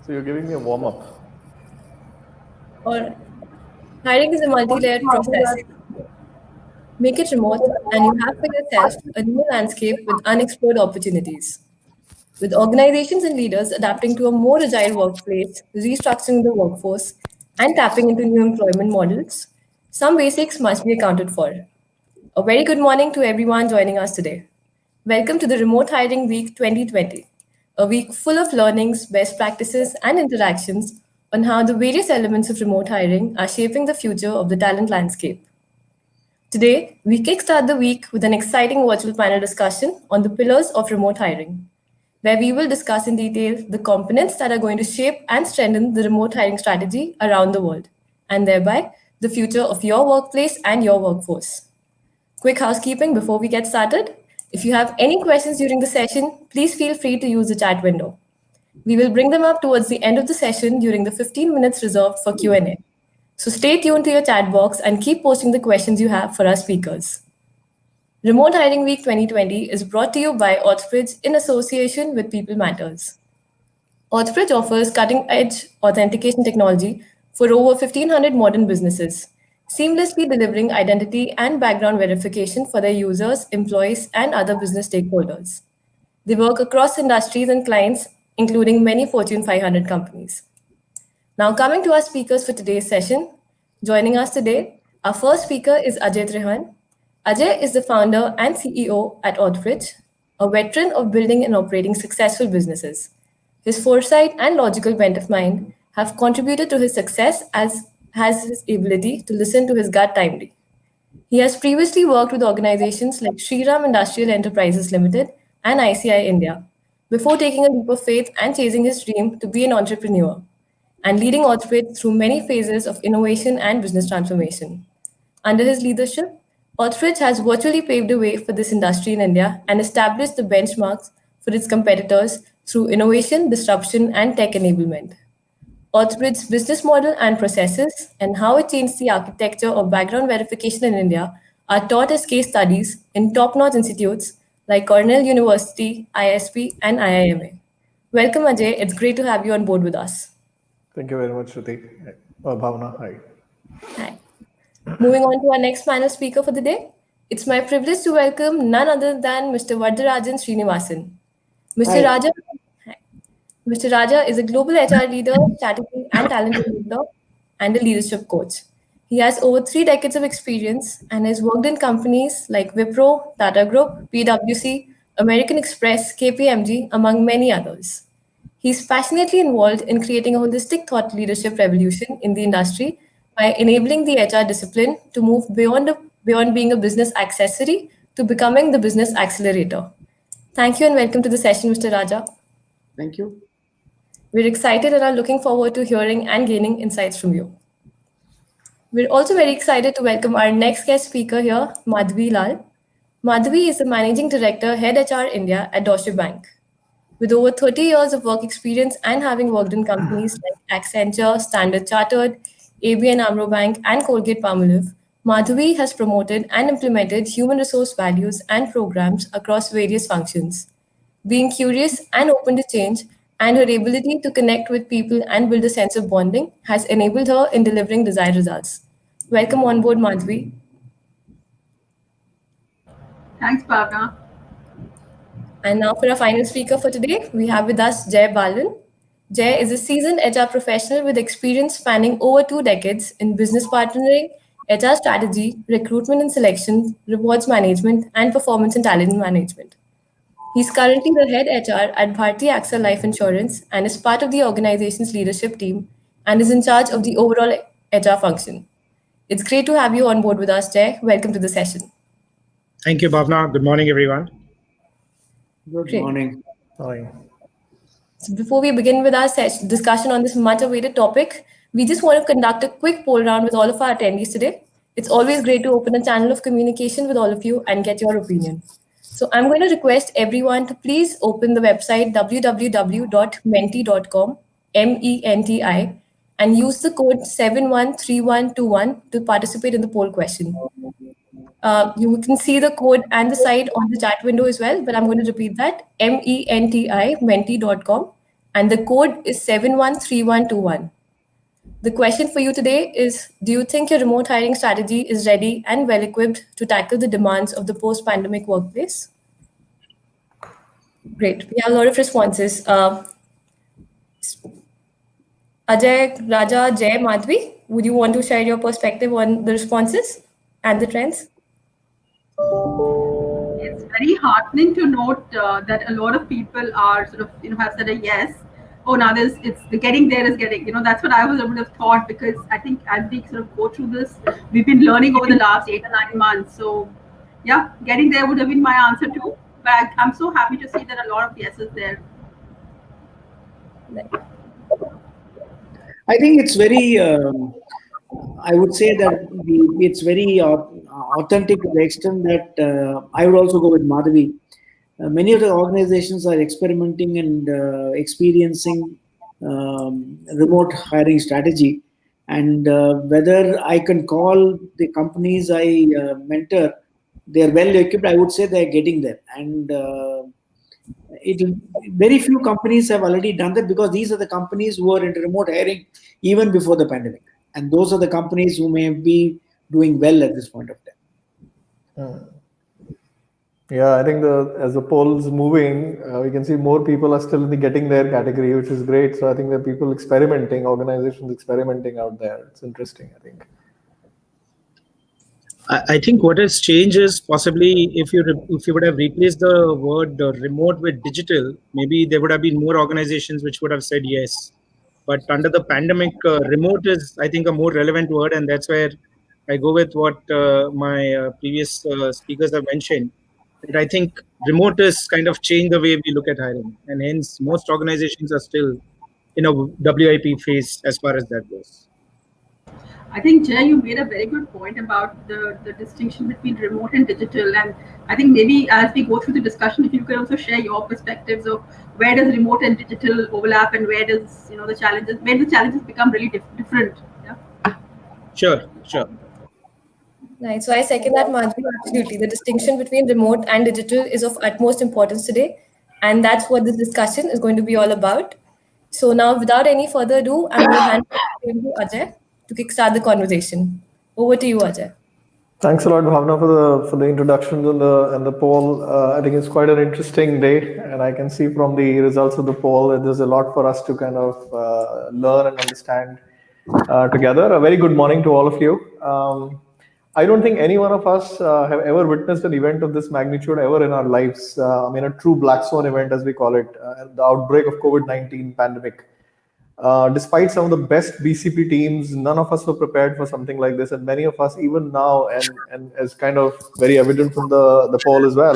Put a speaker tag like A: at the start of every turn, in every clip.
A: So you're giving me a warm-up.
B: Or hiring is a multi-layered process. Make it remote, and you have for yourself a new landscape with unexplored opportunities. With organizations and leaders adapting to a more agile workplace, restructuring the workforce, and tapping into new employment models, some basics must be accounted for. A very good morning to everyone joining us today. Welcome to the Remote Hiring Week 2020, a week full of learnings, best practices, and interactions on how the various elements of remote hiring are shaping the future of the talent landscape. Today, we kickstart the week with an exciting virtual panel discussion on the pillars of remote hiring, where we will discuss in detail the components that are going to shape and strengthen the remote hiring strategy around the world, and thereby the future of your workplace and your workforce. Quick housekeeping before we get started. If you have any questions during the session, please feel free to use the chat window. We will bring them up towards the end of the session during the 15 minutes reserved for Q&A. So stay tuned to your chat box and keep posting the questions you have for our speakers. Remote Hiring Week 2020 is brought to you by AuthBridge in association with People Matters. AuthBridge offers cutting-edge authentication technology for over 1,500 modern businesses, seamlessly delivering identity and background verification for their users, employees, and other business stakeholders. They work across industries and clients, including many Fortune 500 companies. Now, coming to our speakers for today's session, joining us today, our first speaker is Ajay Trehan. Ajay is the founder and CEO at AuthBridge, a veteran of building and operating successful businesses. His foresight and logical bent of mind have contributed to his success, as has his ability to listen to his gut timely. He has previously worked with organizations like Shriram Industrial Enterprises Limited and ICI India before taking a leap of faith and chasing his dream to be an entrepreneur and leading AuthBridge through many phases of innovation and business transformation. Under his leadership, AuthBridge has virtually paved the way for this industry in India and established the benchmarks for its competitors through innovation, disruption, and tech enablement. AuthBridge's business model and processes and how it changed the architecture of background verification in India are taught as case studies in top-notch institutes like Cornell University, ISP, and IIMA. Welcome, Ajay. It's great to have you on board with us.
A: Thank you very much, Shruti. Bhavna, hi.
B: Hi. Moving on to our next panel speaker for the day, it's my privilege to welcome none other than Mr. Vardarajan Srinivasan. Mr.
C: Hi.
B: Raja, Mr. Raja is a global HR leader, strategy and talent leader, and a leadership coach. He has over 3 decades of experience and has worked in companies like Wipro, Tata Group, PwC, American Express, KPMG, among many others. He's passionately involved in creating a holistic thought leadership revolution in the industry by enabling the HR discipline to move beyond being a business accessory to becoming the business accelerator. Thank you and welcome to the session, Mr. Raja.
C: Thank you.
B: We're excited and are looking forward to hearing and gaining insights from you. We're also very excited to welcome our next guest speaker here, Madhvi Lal. Madhvi is the Managing Director, Head HR India at Deutsche Bank. With over 30 years of work experience and having worked in companies like Accenture, Standard Chartered, ABN AMRO Bank, and Colgate Palmolive, Madhvi has promoted and implemented human resource values and programs across various functions. Being curious and open to change, and her ability to connect with people and build a sense of bonding has enabled her in delivering desired results. Welcome on board, Madhvi.
D: Thanks, Bhavna.
B: And now for our final speaker for today, we have with us Jay Balan. Jay is a seasoned HR professional with experience spanning over 2 decades in business partnering, HR strategy, recruitment and selection, rewards management, and performance and talent management. He's currently the head HR at Bharti AXA Life Insurance and is part of the organization's leadership team and is in charge of the overall HR function. It's great to have you on board with us, Jay. Welcome to the session.
E: Thank you, Bhavna. Good morning, everyone.
C: Good
B: Great.
C: morning.
A: Hi.
B: So before we begin with our discussion on this much awaited topic, we just want to conduct a quick poll round with all of our attendees today. It's always great to open a channel of communication with all of you and get your opinion. So I'm going to request everyone to please open the website www.menti.com, MENTI, and use the code 713121 to participate in the poll question. You can see the code and the site on the chat window as well, but I'm going to repeat that, MENTI, menti.com, and the code is 713121. The question for you today is, do you think your remote hiring strategy is ready and well equipped to tackle the demands of the post-pandemic workplace? Great. We have a lot of responses. Ajay, Raja, Jay, Madhvi, would you want to share your perspective on the responses and the trends?
D: It's very heartening to note that a lot of people are sort of, have said a yes. Oh, now it's the getting there is getting, that's what I would have thought, because I think as we sort of go through this, we've been learning over the last 8 or 9 months. So, yeah, getting there would have been my answer too. But I'm so happy to see that a lot of yeses there.
C: I think it's very, I would say that it's very authentic to the extent that I would also go with Madhavi. Many of the organizations are experimenting and experiencing remote hiring strategy. And whether I can call the companies I mentor, they're well equipped, I would say they're getting there. And very few companies have already done that, because these are the companies who are into remote hiring even before the pandemic, and those are the companies who may be doing well at this point of time.
A: Yeah, I think as the poll's moving, we can see more people are still in the getting there category, which is great. So I think there are people experimenting, organizations experimenting out there. It's interesting, I think.
E: I think what has changed is possibly if you would have replaced the word remote with digital, maybe there would have been more organizations which would have said yes. But under the pandemic, remote is, I think, a more relevant word, and that's where I go with what my previous speakers have mentioned. That I think remote has kind of changed the way we look at hiring, and hence most organizations are still in a WIP phase as far as that goes.
D: I think, Jay, you made a very good point about the distinction between remote and digital. And I think maybe as we go through the discussion, if you could also share your perspectives of where does remote and digital overlap, and where does, where the challenges become really different. Yeah.
E: Sure.
B: Right. So I second that, Madhvi. Absolutely. The distinction between remote and digital is of utmost importance today. And that's what this discussion is going to be all about. So now, without any further ado, I'm going to hand it to Ajay to kickstart the conversation. Over to you, Ajay.
A: Thanks a lot, Bhavna, for the introductions and the poll. I think it's quite an interesting day, and I can see from the results of the poll that there's a lot for us to kind of learn and understand together. A very good morning to all of you. I don't think any one of us have ever witnessed an event of this magnitude ever in our lives. I mean, a true black swan event, as we call it, the outbreak of COVID-19 pandemic. Despite some of the best BCP teams, none of us were prepared for something like this, and many of us, even now, and as kind of very evident from the poll as well,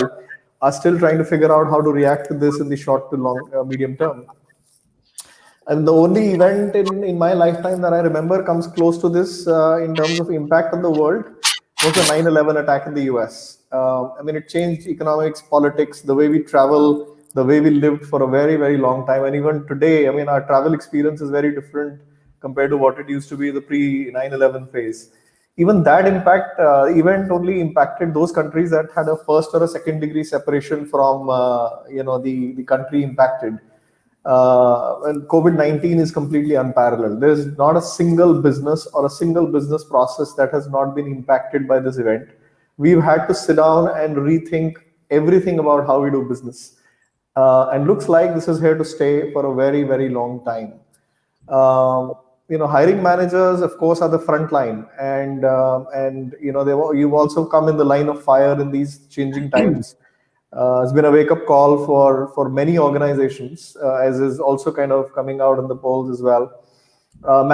A: are still trying to figure out how to react to this in the short to long, medium term. And the only event in my lifetime that I remember comes close to this in terms of impact on the world was the 9/11 attack in the US. I mean, it changed economics, politics, the way we travel, the way we lived for a very, very long time. And even today, I mean, our travel experience is very different compared to what it used to be in the pre-9/11 phase. Even that event only impacted those countries that had a first or a second degree separation from, the country impacted. And COVID-19 is completely unparalleled. There's not a single business or a single business process that has not been impacted by this event. We've had to sit down and rethink everything about how we do business. And looks like this is here to stay for a very, very long time. Hiring managers, of course, are the front line, and you've also come in the line of fire in these changing times. It's been a wake-up call for many organizations, as is also kind of coming out in the polls as well.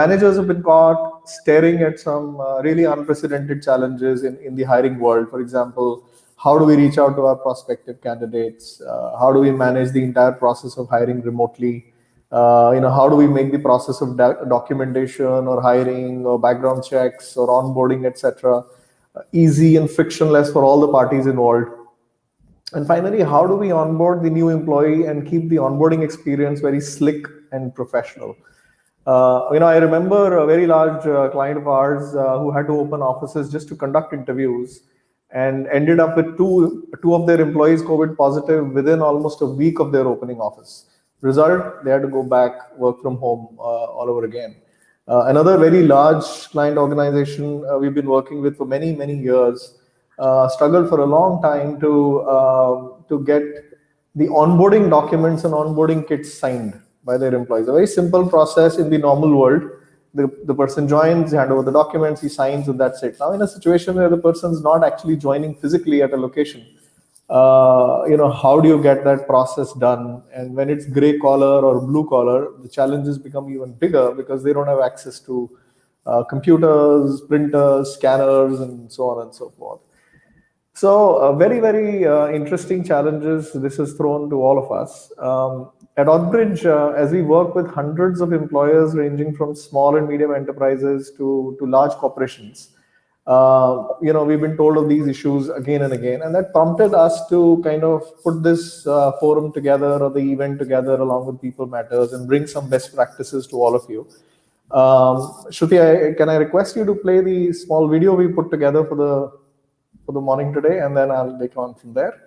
A: Managers have been caught staring at some really unprecedented challenges in the hiring world. For example, how do we reach out to our prospective candidates? How do we manage the entire process of hiring remotely? How do we make the process of documentation or hiring or background checks or onboarding, etc., easy and frictionless for all the parties involved? And finally, how do we onboard the new employee and keep the onboarding experience very slick and professional? I remember a very large client of ours who had to open offices just to conduct interviews, and ended up with two of their employees COVID positive within almost a week of their opening office. Result, they had to go back, work from home all over again. Another very large client organization we've been working with for many, many years struggled for a long time to get the onboarding documents and onboarding kits signed by their employees. A very simple process in the normal world. The person joins, they hand over the documents, he signs, and that's it. Now, in a situation where the person is not actually joining physically at a location, how do you get that process done? And when it's gray collar or blue collar, the challenges become even bigger because they don't have access to computers, printers, scanners, and so on and so forth. So very, very interesting challenges this has thrown to all of us. At AuthBridge, as we work with hundreds of employers ranging from small and medium enterprises to large corporations, we've been told of these issues again and again, and that prompted us to kind of put this forum together or the event together along with People Matters and bring some best practices to all of you. Shruti, can I request you to play the small video we put together for the morning today, and then I'll take on from there.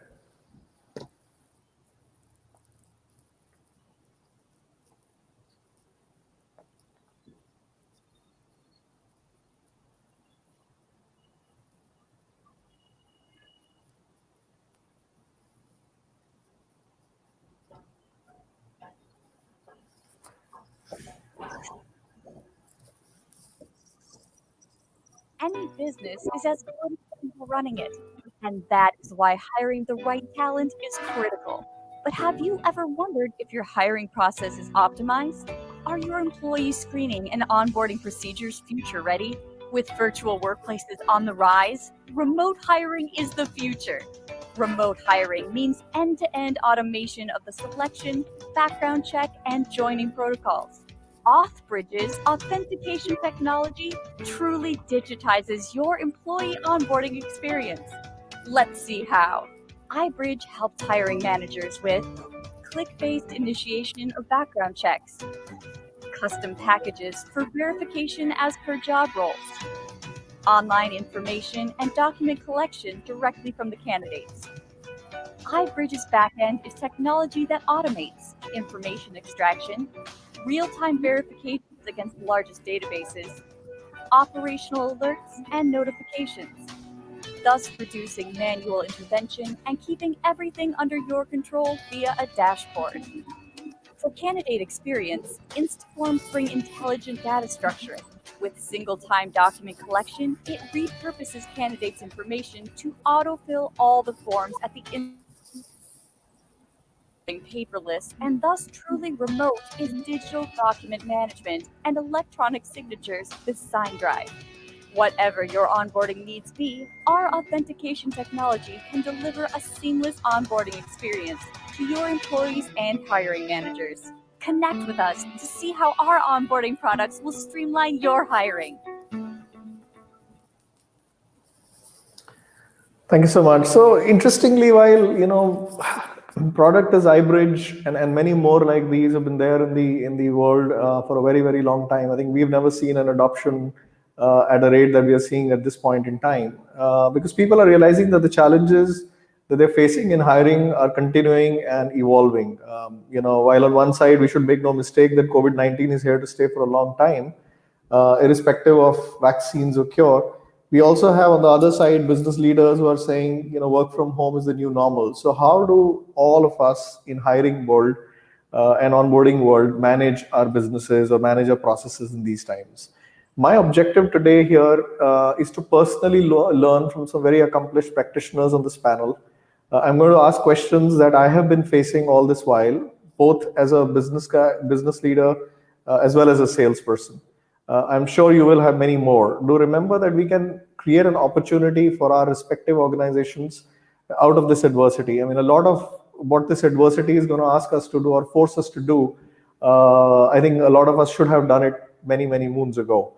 F: Any business is as good as the people running it, and that is why hiring the right talent is critical. But have you ever wondered if your hiring process is optimized? Are your employee screening and onboarding procedures future ready? With virtual workplaces on the rise, remote hiring is the future. Remote hiring means end-to-end automation of the selection, background check, and joining protocols. AuthBridge's authentication technology truly digitizes your employee onboarding experience. Let's see how. iBridge helps hiring managers with click-based initiation of background checks, custom packages for verification as per job roles, online information and document collection directly from the candidates. iBridge's backend is technology that automates information extraction, real-time verifications against the largest databases, operational alerts, and notifications, thus reducing manual intervention and keeping everything under your control via a dashboard. For candidate experience, Instaforms bring intelligent data structuring. With single-time document collection, it repurposes candidates' information to autofill all the forms at the paperless, and thus truly remote is digital document management and electronic signatures with SignDrive. Whatever your onboarding needs be, our authentication technology can deliver a seamless onboarding experience to your employees and hiring managers. Connect with us to see how our onboarding products will streamline your hiring.
A: Thank you so much. So interestingly, while product as iBridge and many more like these have been there in the world for a very, very long time, I think we've never seen an adoption at a rate that we are seeing at this point in time, because people are realizing that the challenges that they're facing in hiring are continuing and evolving. While on one side we should make no mistake that COVID-19 is here to stay for a long time, irrespective of vaccines or cure. We also have on the other side business leaders who are saying, work from home is the new normal. So how do all of us in hiring world and onboarding world manage our businesses or manage our processes in these times? My objective today here is to personally learn from some very accomplished practitioners on this panel. I'm going to ask questions that I have been facing all this while, both as a business leader, as well as a salesperson. I'm sure you will have many more. Do remember that we can create an opportunity for our respective organizations out of this adversity. I mean, a lot of what this adversity is going to ask us to do or force us to do, I think a lot of us should have done it many, many moons ago.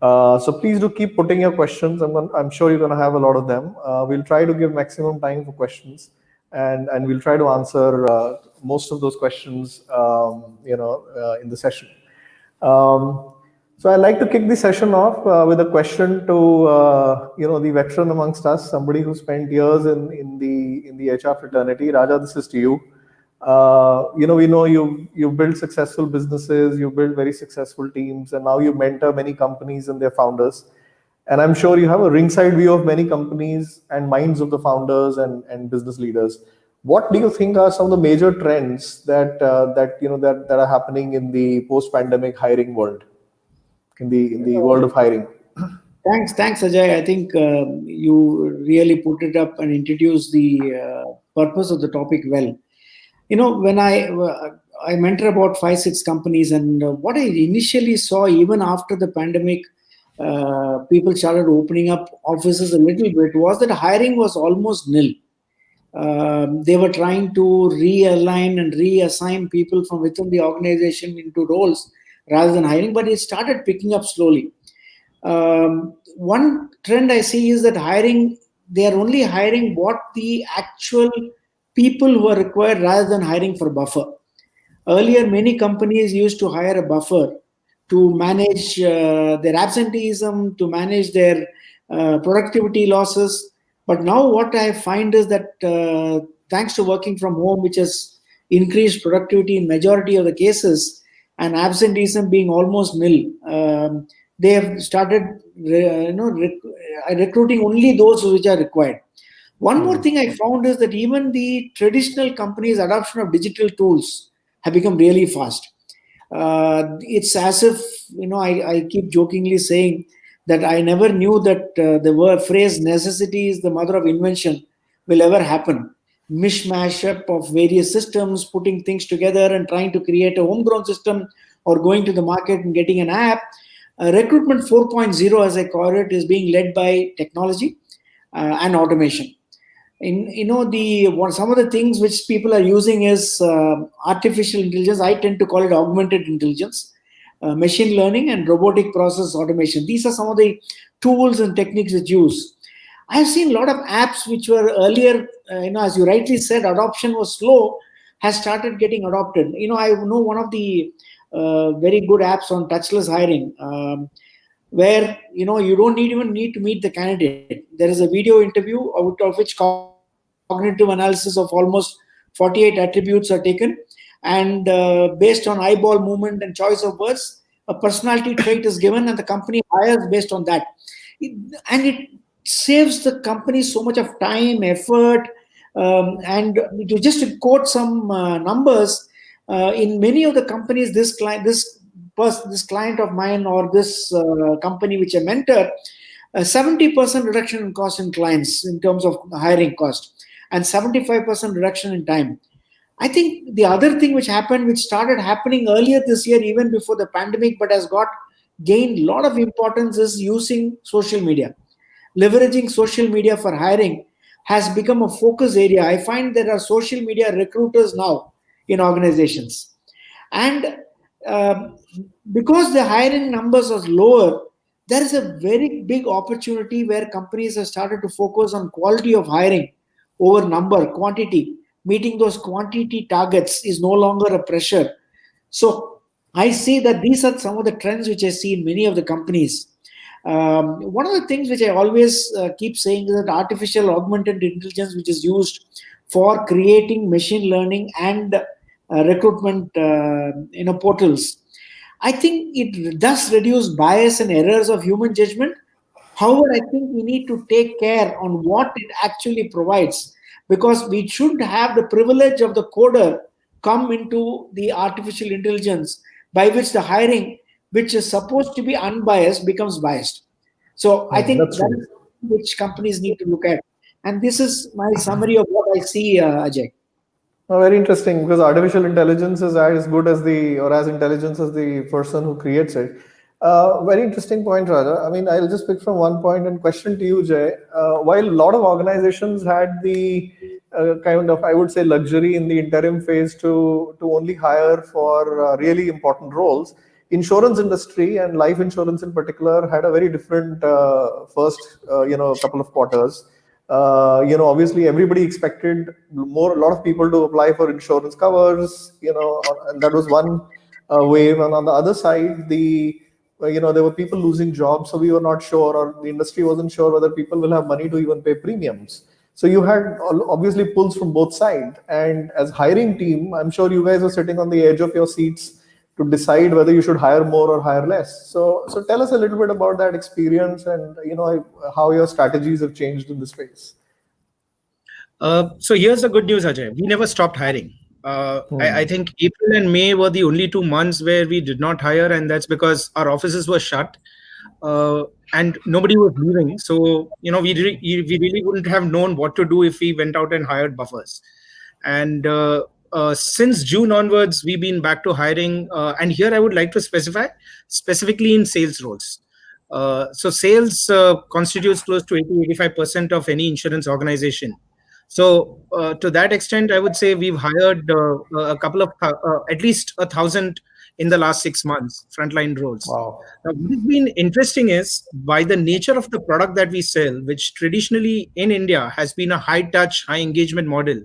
A: So please do keep putting your questions. I'm sure you're going to have a lot of them. We'll try to give maximum time for questions, and we'll try to answer most of those questions, in the session. So I'd like to kick the session off with a question to the veteran amongst us, somebody who spent years in the HR fraternity. Raja, this is to you. We know you've built successful businesses, you built very successful teams, and now you mentor many companies and their founders. And I'm sure you have a ringside view of many companies and minds of the founders and business leaders. What do you think are some of the major trends that are happening in the post-pandemic hiring world, in the world of hiring?
C: Thanks, Ajay. I think you really put it up and introduced the purpose of the topic well. When I mentor about 5-6 companies, and what I initially saw, even after the pandemic, people started opening up offices a little bit, was that hiring was almost nil. They were trying to realign and reassign people from within the organization into roles rather than hiring, but it started picking up slowly. One trend I see is that they are only hiring what the actual people who are required rather than hiring for buffer. Earlier, many companies used to hire a buffer to manage their absenteeism, to manage their productivity losses. But now what I find is that thanks to working from home, which has increased productivity in majority of the cases, and absenteeism being almost nil, they have started recruiting only those which are required. One more thing I found is that even the traditional companies' adoption of digital tools have become really fast. It's as if, I keep jokingly saying that I never knew that the word phrase necessity is the mother of invention will ever happen. Mishmash up of various systems, putting things together and trying to create a homegrown system, or going to the market and getting an app. Recruitment 4.0, as I call it, is being led by technology and automation. Some of the things which people are using is artificial intelligence. I tend to call it augmented intelligence, machine learning, and robotic process automation. These are some of the tools and techniques that use. I've seen a lot of apps which were earlier, as you rightly said, adoption was slow, has started getting adopted. I know one of the very good apps on touchless hiring, where you don't even need to meet the candidate. There is a video interview out of which cognitive analysis of almost 48 attributes are taken, and based on eyeball movement and choice of words, a personality trait is given, and the company hires based on that. And it saves the company so much of time, effort, and just to quote some numbers, in many of the companies, this client of mine, or this company which I mentor, 70% reduction in cost in clients in terms of hiring cost, and 75% reduction in time. I think the other thing which started happening earlier this year, even before the pandemic, but has gained a lot of importance, is using social media. Leveraging social media for hiring has become a focus area. I find there are social media recruiters now in organizations. And because the hiring numbers are lower, there is a very big opportunity where companies have started to focus on quality of hiring over number, quantity. Meeting those quantity targets is no longer a pressure. So I see that these are some of the trends which I see in many of the companies. One of the things which I always keep saying is that artificial augmented intelligence, which is used for creating machine learning and recruitment portals, I think it does reduce bias and errors of human judgment. However, I think we need to take care on what it actually provides, because we should have the privilege of the coder come into the artificial intelligence, by which the hiring, which is supposed to be unbiased, becomes biased. So I think that's which companies need to look at. And this is my summary of what I see, Ajay.
A: Very interesting, because artificial intelligence is as good as as intelligence as the person who creates it. Very interesting point, Raja. I mean, I'll just pick from one point and question to you, Jay. While a lot of organizations had the I would say, luxury in the interim phase to only hire for really important roles, insurance industry and life insurance in particular had a very different first couple of quarters. Obviously everybody expected a lot of people to apply for insurance covers, and that was one wave. And on the other side, there were people losing jobs, so we were not sure, or the industry wasn't sure whether people will have money to even pay premiums. So you had obviously pulls from both sides. And as hiring team, I'm sure you guys are sitting on the edge of your seats to decide whether you should hire more or hire less. So tell us a little bit about that experience and how your strategies have changed in this space.
E: So here's the good news, Ajay. We never stopped hiring. I think April and May were the only 2 months where we did not hire, and that's because our offices were shut and nobody was leaving. So we really wouldn't have known what to do if we went out and hired buffers. And since June onwards, we've been back to hiring. And here I would like to specify specifically in sales roles. So sales constitutes close to 80-85% of any insurance organization. So to that extent, I would say we've hired a couple of at least 1,000 in the last 6 months, frontline roles.
A: Wow.
E: Now, what has been interesting is by the nature of the product that we sell, which traditionally in India has been a high touch, high engagement model.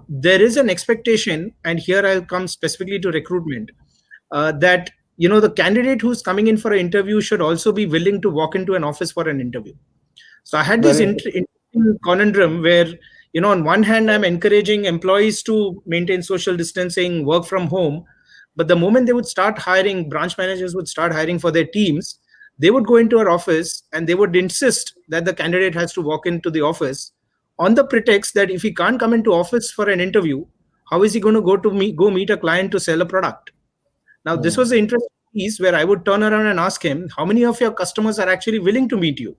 E: There is an expectation, and here I'll come specifically to recruitment, that the candidate who's coming in for an interview should also be willing to walk into an office for an interview. So I had this interesting conundrum where, on one hand, I'm encouraging employees to maintain social distancing, work from home. But the moment they would start hiring, branch managers would start hiring for their teams, they would go into our office and they would insist that the candidate has to walk into the office on the pretext that if he can't come into office for an interview, how is he going to go meet a client to sell a product? Now, this was the interesting piece where I would turn around and ask him, how many of your customers are actually willing to meet you?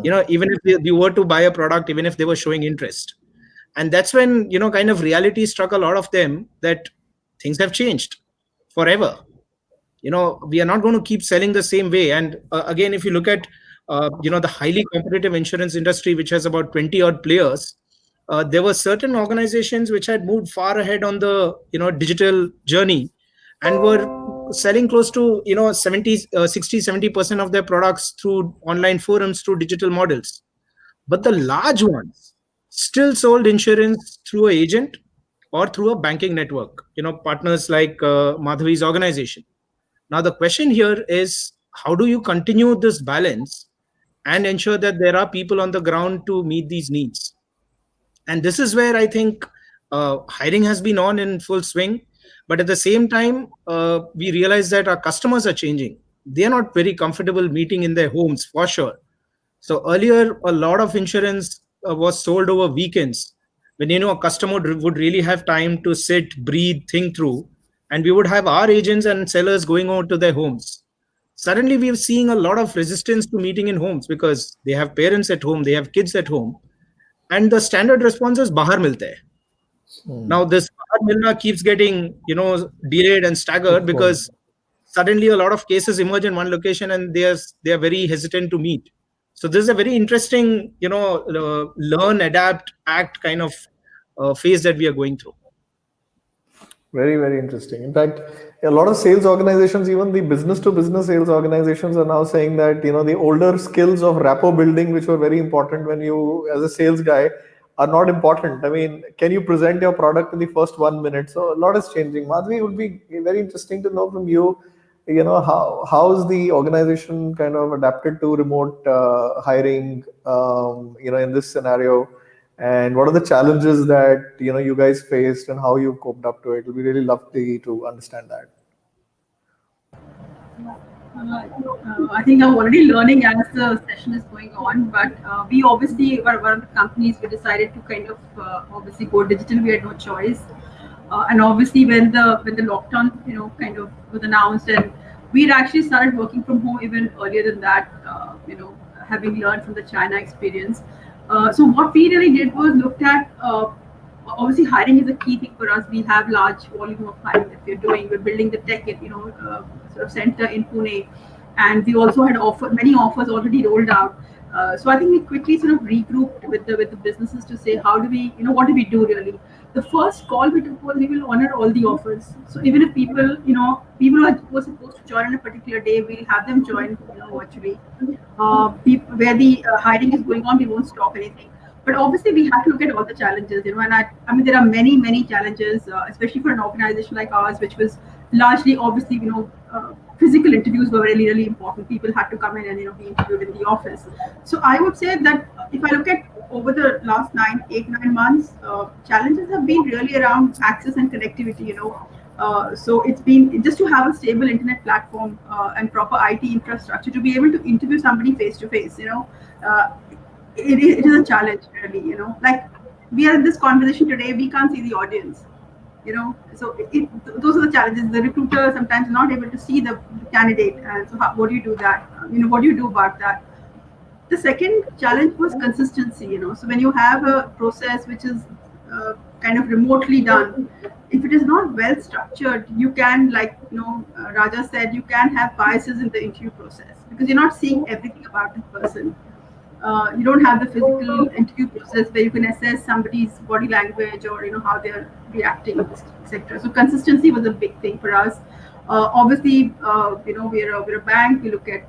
E: Even if you were to buy a product, even if they were showing interest. And that's when, kind of reality struck a lot of them that things have changed forever. We are not going to keep selling the same way. And again, if you look at, the highly competitive insurance industry, which has about 20 odd players, there were certain organizations which had moved far ahead on the, digital journey and were selling close to 60-70% of their products through online forums, through digital models. But the large ones still sold insurance through an agent or through a banking network, partners like Madhavi's organization. Now the question here is, how do you continue this balance and ensure that there are people on the ground to meet these needs? And this is where I think hiring has been on in full swing. But at the same time, we realize that our customers are changing. They're not very comfortable meeting in their homes, for sure. So earlier, a lot of insurance was sold over weekends, when a customer would really have time to sit, breathe, think through, and we would have our agents and sellers going over to their homes. Suddenly, we are seeing a lot of resistance to meeting in homes because they have parents at home, they have kids at home, and the standard response is bahar milte hai. Now this milna keeps getting delayed and staggered because suddenly a lot of cases emerge in one location and they are very hesitant to meet. So this is a very interesting learn, adapt, act kind of phase that we are going through.
A: Very, very interesting. In fact, a lot of sales organizations, even the business to business sales organizations, are now saying that the older skills of rapport building, which were very important when you as a sales guy, are not important. I mean, can you present your product in the first 1 minute? So a lot is changing. Madhavi, it would be very interesting to know from you, how's the organization kind of adapted to remote hiring, in this scenario, and what are the challenges that you guys faced and how you coped up to it? We'd really love to understand that.
D: I think I'm already learning as the session is going on, but we obviously were one of the companies. We decided to kind of obviously go digital. We had no choice, and obviously when the lockdown kind of was announced, and we'd actually started working from home even earlier than that. Having learned from the China experience. So what we really did was looked at. Obviously, hiring is a key thing for us. We have large volume of hiring that we're doing. We're building the tech, sort of center in Pune, and we also had many offers already rolled out. So I think we quickly sort of regrouped with the businesses to say, how do we, what do we do really? The first call we took was we will honor all the offers. So even if people were supposed to join on a particular day, we'll have them join, virtually. Where the hiring is going on, we won't stop anything. But obviously, we have to look at all the challenges, and I mean, there are many challenges, especially for an organization like ours, which was largely, obviously, physical interviews were really important. People had to come in and, be interviewed in the office. So I would say that if I look at over the last 9 months, challenges have been really around access and connectivity. So it's been just to have a stable internet platform and proper IT infrastructure to be able to interview somebody face to face. Uh, it is a challenge really. Like we are in this conversation today, we can't see the audience. So those are the challenges. The recruiter sometimes not able to see the candidate, and so what do you do that? What do you do about that? The second challenge was consistency. So when you have a process which is kind of remotely done, if it is not well structured, you can, like Raja said, you can have biases in the interview process because you're not seeing everything about the person. You don't have the physical interview process where you can assess somebody's body language or how they're reacting, etc. So consistency was a big thing for us. Obviously, we're a bank. We look at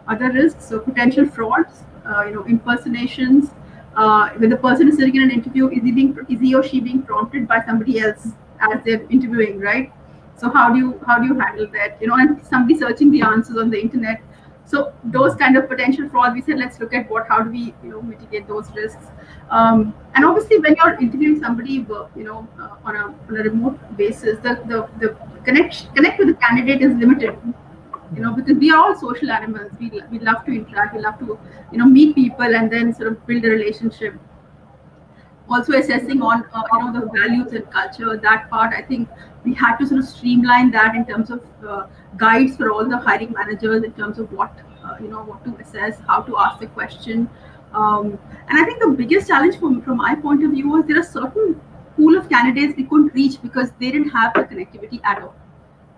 D: other risks, so potential frauds, impersonations. When the person is sitting in an interview, is he or she being prompted by somebody else as they're interviewing, right? So how do you handle that? And somebody searching the answers on the internet. So those kind of potential fraud, we said, let's look at how do we, mitigate those risks. And obviously, when you're interviewing somebody, on a remote basis, the connect with the candidate is limited. Because we are all social animals. We love to interact. We love to, meet people and then sort of build a relationship. Also assessing on the values and culture, that part I think we had to sort of streamline that in terms of guides for all the hiring managers in terms of what to assess, how to ask the question. And I think the biggest challenge from my point of view was there are certain pool of candidates we couldn't reach because they didn't have the connectivity at all.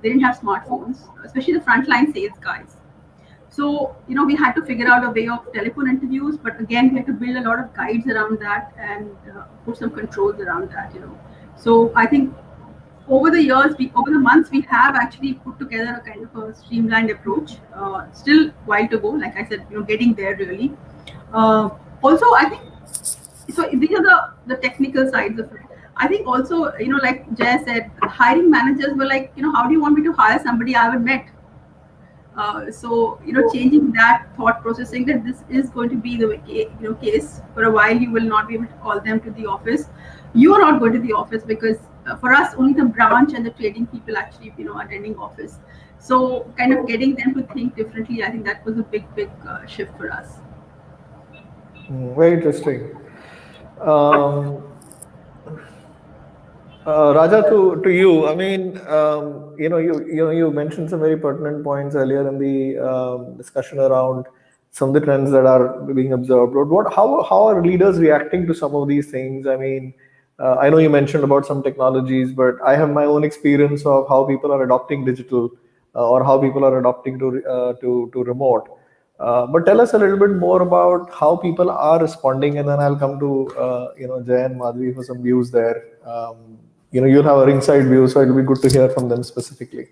D: They didn't have smartphones, especially the frontline sales guys. So, we had to figure out a way of telephone interviews, but again, we had to build a lot of guides around that and put some controls around that. So I think over the years, over the months, we have actually put together a kind of a streamlined approach. Still while to go, like I said, getting there really. Also, I think, so these are the technical sides of it. I think also, like Jay said, hiring managers were like, how do you want me to hire somebody I haven't met? So changing that thought processing that this is going to be the case for a while. You will not be able to call them to the office. You are not going to the office because for us only the branch and the trading people actually attending office. So kind of getting them to think differently. I think that was a big shift for us.
A: Very interesting. Raja, to you. I mean, you mentioned some very pertinent points earlier in the discussion around some of the trends that are being observed. How are leaders reacting to some of these things? I mean, I know you mentioned about some technologies, but I have my own experience of how people are adopting digital or how people are adopting to remote. But tell us a little bit more about how people are responding, and then I'll come to Jay and Madhvi for some views there. You'll have a ringside view, so it'll be good to hear from them specifically.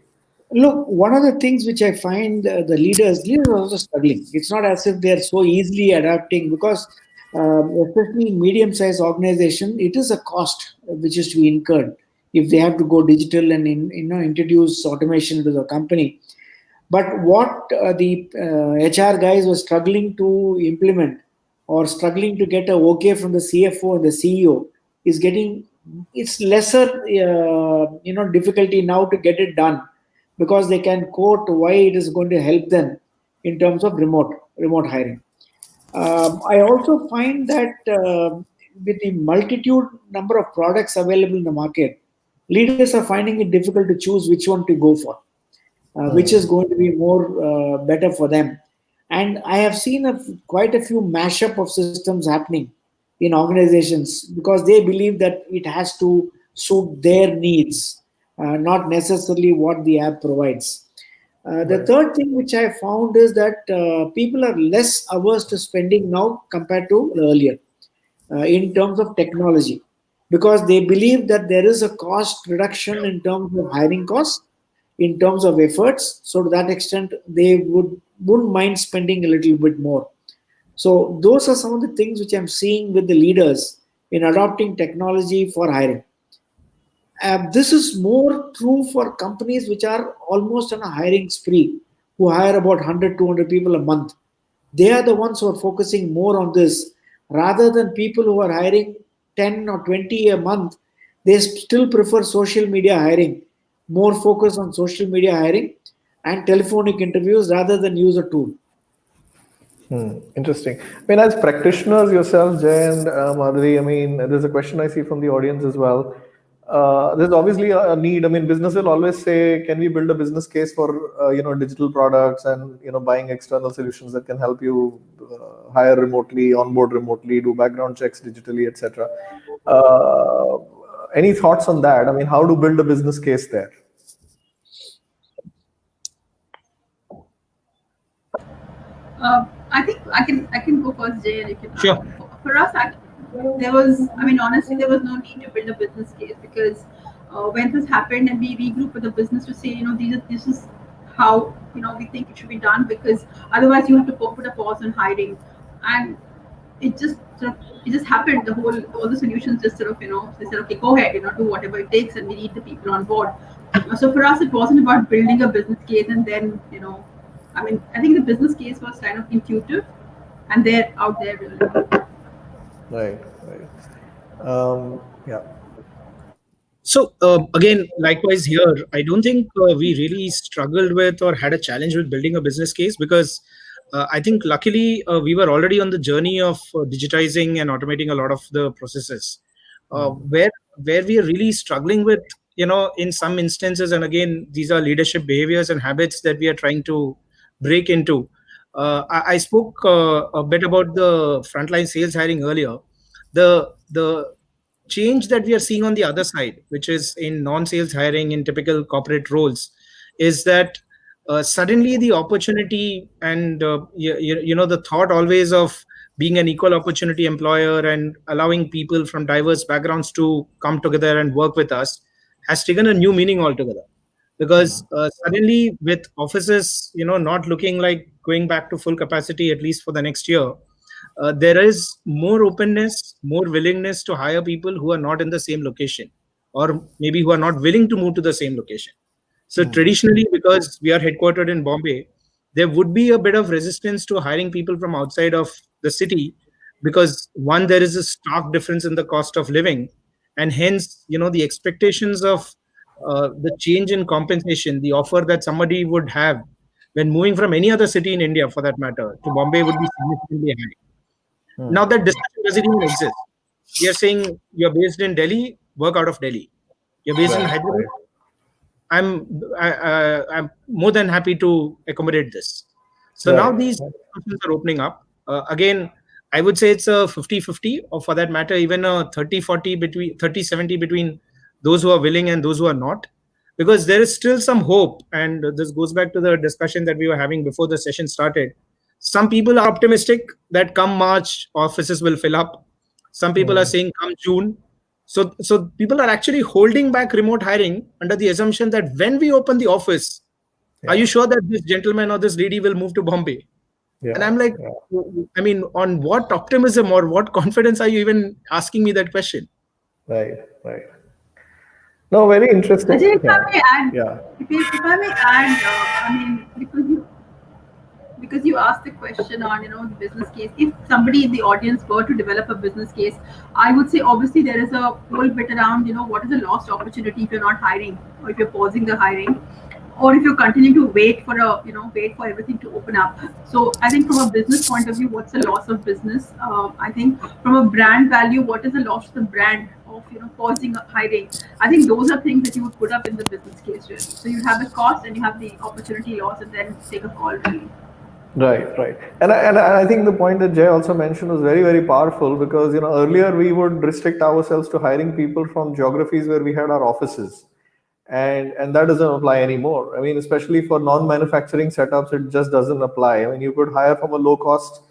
C: Look, one of the things which I find the leaders are also struggling. It's not as if they're so easily adapting because, especially in medium-sized organization, it is a cost which is to be incurred if they have to go digital and introduce automation to the company. But what the HR guys were struggling to implement or struggling to get a okay from the CFO and the CEO is getting, it's lesser difficulty now to get it done because they can quote why it is going to help them in terms of remote hiring. I also find that with the multitude number of products available in the market, leaders are finding it difficult to choose which one to go for. Which is going to be more better for them. And I have seen quite a few mashup of systems happening in organizations because they believe that it has to suit their needs, not necessarily what the app provides. The third thing which I found is that people are less averse to spending now compared to earlier in terms of technology because they believe that there is a cost reduction in terms of hiring costs, in terms of efforts. So to that extent, they wouldn't mind spending a little bit more. So those are some of the things which I'm seeing with the leaders in adopting technology for hiring. This is more true for companies which are almost on a hiring spree, who hire about 100, 200 people a month. They are the ones who are focusing more on this rather than people who are hiring 10 or 20 a month. They still prefer social media hiring, more focus on social media hiring and telephonic interviews rather than use a tool.
A: Interesting. I mean, as practitioners yourselves, Jay and Madhuri, I mean, there's a question I see from the audience as well. There's obviously a need. I mean, business will always say, "Can we build a business case for digital products and buying external solutions that can help you hire remotely, onboard remotely, do background checks digitally, etc." Any thoughts on that? I mean, how to build a business case there?
D: I think I can go first, Jay, and you can.
E: Sure.
D: For us, there was, I mean, honestly, there was no need to build a business case because when this happened and we regrouped with the business to say, this is how we think it should be done, because otherwise you have to put a pause on hiring, and it just happened. All the solutions just sort of they said, okay, go ahead, do whatever it takes, and we need the people on board. So for us, it wasn't about building a business case and then I mean, I think the business case was kind of intuitive, and they're out there really.
A: Right. Yeah.
E: So again, likewise here, I don't think we really struggled with or had a challenge with building a business case, because I think luckily we were already on the journey of digitizing and automating a lot of the processes. Where we are really struggling with, in some instances, and again, these are leadership behaviors and habits that we are trying to break into. I spoke a bit about the frontline sales hiring earlier. The change that we are seeing on the other side, which is in non-sales hiring in typical corporate roles, is that suddenly the opportunity and the thought always of being an equal opportunity employer and allowing people from diverse backgrounds to come together and work with us has taken a new meaning altogether. Because suddenly, with offices not looking like going back to full capacity, at least for the next year, there is more openness, more willingness to hire people who are not in the same location, or maybe who are not willing to move to the same location. So traditionally, because we are headquartered in Bombay, there would be a bit of resistance to hiring people from outside of the city, because one, there is a stark difference in the cost of living, and hence the expectations of the change in compensation, the offer that somebody would have when moving from any other city in India, for that matter, to Bombay would be significantly high. Now that discussion doesn't even exist. We are saying you're based in Delhi, work out of Delhi. You're based in Hyderabad. I'm more than happy to accommodate this. So now these discussions are opening up. Again, I would say it's a 50-50, or for that matter, even a 30-40 between 30-70 between those who are willing and those who are not, because there is still some hope. And this goes back to the discussion that we were having before the session started. Some people are optimistic that come March, offices will fill up. Some people are saying come June. So people are actually holding back remote hiring under the assumption that when we open the office, are you sure that this gentleman or this lady will move to Bombay? And I'm like, I mean, on what optimism or what confidence are you even asking me that question?
A: Right. No, very interesting.
D: Ajay, if I may add,
A: Yeah.
D: if I may add, I mean, because you asked the question on the business case. If somebody in the audience were to develop a business case, I would say obviously there is a whole bit around what is a lost opportunity if you're not hiring, or if you're pausing the hiring, or if you're continuing to wait for everything to open up. So I think from a business point of view, what's the loss of business? I think from a brand value, what is the loss of the brand of pausing hiring? I think those are things that you would put up in the business case really. So you have the cost and you have the opportunity loss, and then take a call really.
A: Right. And I think the point that Jay also mentioned was very, very powerful, because earlier we would restrict ourselves to hiring people from geographies where we had our offices, and that doesn't apply anymore. I mean, especially for non-manufacturing setups, it just doesn't apply. I mean, you could hire from a low-cost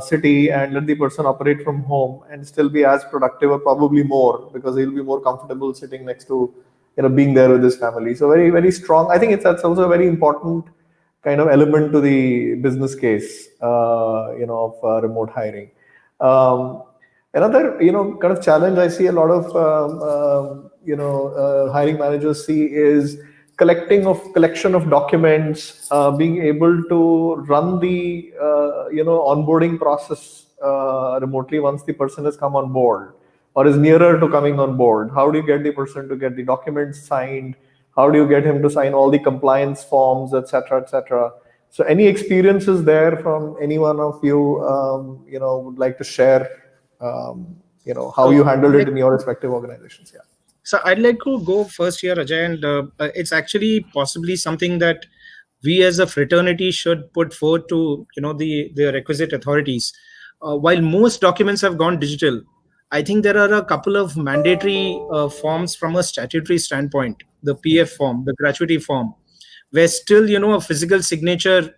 A: city and let the person operate from home and still be as productive, or probably more, because he'll be more comfortable sitting next to being there with his family. So very, very strong. I think that's also a very important kind of element to the business case, of remote hiring. Another, kind of challenge I see a lot of, hiring managers see is collection of documents, being able to run the, onboarding process remotely once the person has come on board or is nearer to coming on board? How do you get the person to get the documents signed? How do you get him to sign all the compliance forms, etc., etc.? So, any experiences there from any one of you, would like to share, how you handled it in your respective organizations? Yeah.
E: So I'd like to go first here, Ajay, and it's actually possibly something that we as a fraternity should put forward to the requisite authorities. While most documents have gone digital, I think there are a couple of mandatory forms from a statutory standpoint. The PF form, the gratuity form, where still a physical signature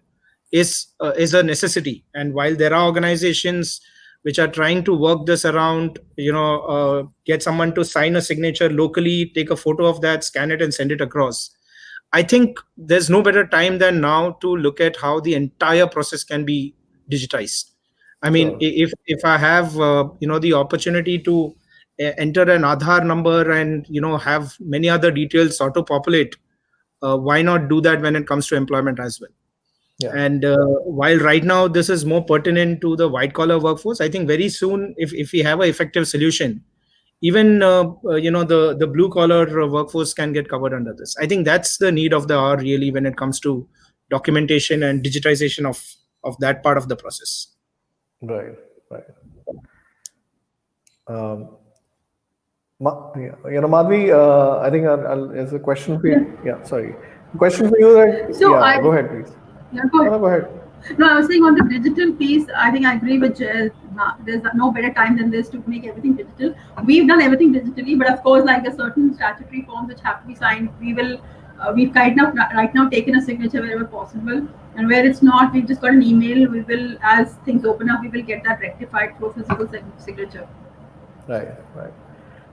E: is a necessity. And while there are organizations which are trying to work this around, get someone to sign a signature locally, take a photo of that, scan it and send it across. I think there's no better time than now to look at how the entire process can be digitized. I mean,
A: Sure.
E: if I have the opportunity to enter an Aadhaar number and have many other details auto populate, why not do that when it comes to employment as well?
A: Yeah.
E: And while right now this is more pertinent to the white collar workforce, I think very soon, if we have an effective solution, even the blue collar workforce can get covered under this. I think that's the need of the hour really when it comes to documentation and digitization of that part of the process.
A: Right. Madhvi, I think there's a question for you. Yeah, sorry. Question for you.
D: So
A: go ahead, please.
D: Yeah, go ahead.
A: No, go ahead.
D: No, I was saying on the digital piece, I think I agree with Jay. There's no better time than this to make everything digital. We've done everything digitally, but of course, like a certain statutory forms which have to be signed, we've kind of right now taken a signature wherever possible, and where it's not, we've just got an email. We will, as things open up, we will get that rectified through physical signature.
A: Right.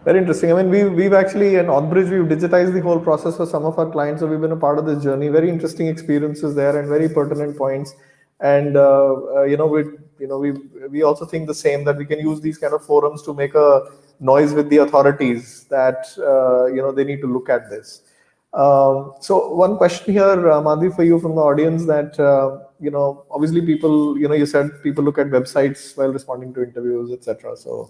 A: Very interesting. I mean, we've actually in AuthBridge, we've digitized the whole process for some of our clients. So we've been a part of this journey. Very interesting experiences there and very pertinent points. And we also think the same, that we can use these kind of forums to make a noise with the authorities that they need to look at this. So one question here, Madhvi, for you from the audience, that obviously people, you said people look at websites while responding to interviews, etc. So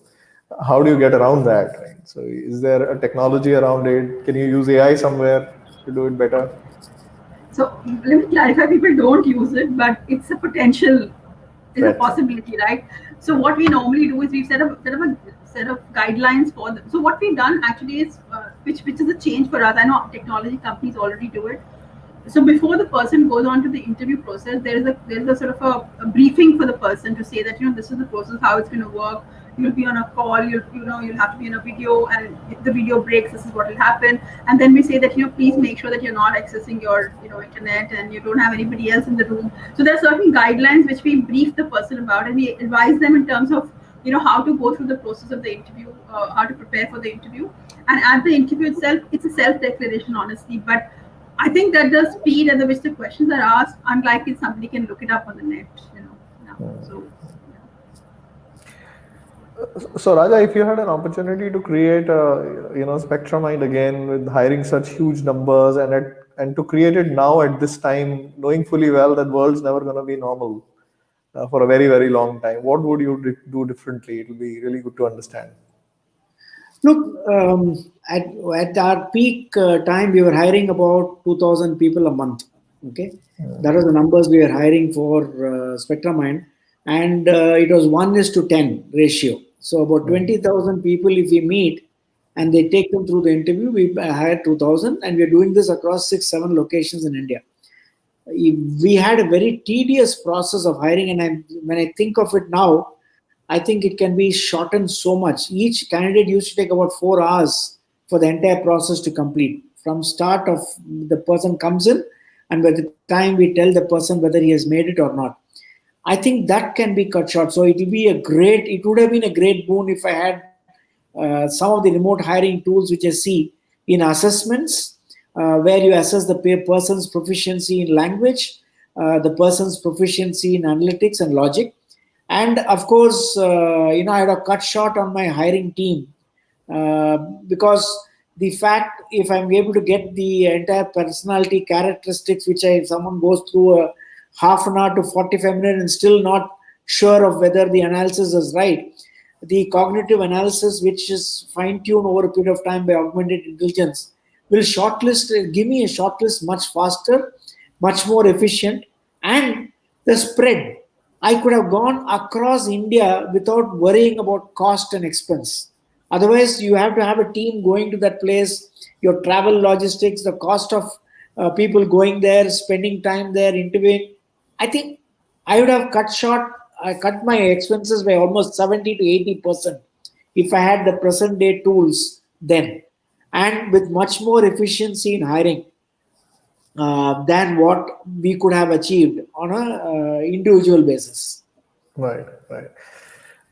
A: how do you get around that? Right? So is there a technology around it? Can you use AI somewhere to do it better?
D: So let me clarify, people don't use it, but it's a potential, it's a possibility, right? So what we normally do is we've set up a set of guidelines for them. So what we've done actually is, which is a change for us. I know technology companies already do it. So before the person goes on to the interview process, there is a sort of a briefing for the person to say that this is the process, how it's going to work. You'll be on a call. You'll have to be in a video, and if the video breaks, this is what will happen. And then we say that please make sure that you're not accessing your internet and you don't have anybody else in the room. So there are certain guidelines which we brief the person about, and we advise them in terms of how to go through the process of the interview, how to prepare for the interview, and at the interview itself, it's a self-declaration, honestly, but I think that the speed at which the questions are asked, unlike if somebody can look it up on the net,
A: So Raja, if you had an opportunity to create a Spectramind again with hiring such huge numbers and to create it now at this time, knowing fully well that world's never going to be normal for a very, very long time, what would you do differently? It will be really good to understand.
C: Look, at our peak time, we were hiring about 2,000 people a month. Okay, that was the numbers we were hiring for Spectramind, and it was 1:10 ratio. So about 20,000 people, if we meet and they take them through the interview, we hired 2,000, and we're doing this across 6-7 locations in India. We had a very tedious process of hiring, and when I think of it now, I think it can be shortened so much. Each candidate used to take about 4 hours for the entire process to complete. From start of the person comes in, and by the time we tell the person whether he has made it or not. I think that can be cut short. So it would have been a great boon if I had some of the remote hiring tools which I see in assessments, where you assess the person's proficiency in language, the person's proficiency in analytics and logic. And of course, I had a cut short on my hiring team because the fact, if I'm able to get the entire personality characteristics, which someone goes through a half an hour to 45 minutes and still not sure of whether the analysis is right. The cognitive analysis, which is fine-tuned over a period of time by augmented intelligence, will give me a shortlist much faster, much more efficient, and the spread. I could have gone across India without worrying about cost and expense. Otherwise, you have to have a team going to that place, your travel logistics, the cost of people going there, spending time there, interviewing. I think I would have I cut my expenses by almost 70 to 80% if I had the present day tools then, and with much more efficiency in hiring than what we could have achieved on a individual basis.
A: Right, right.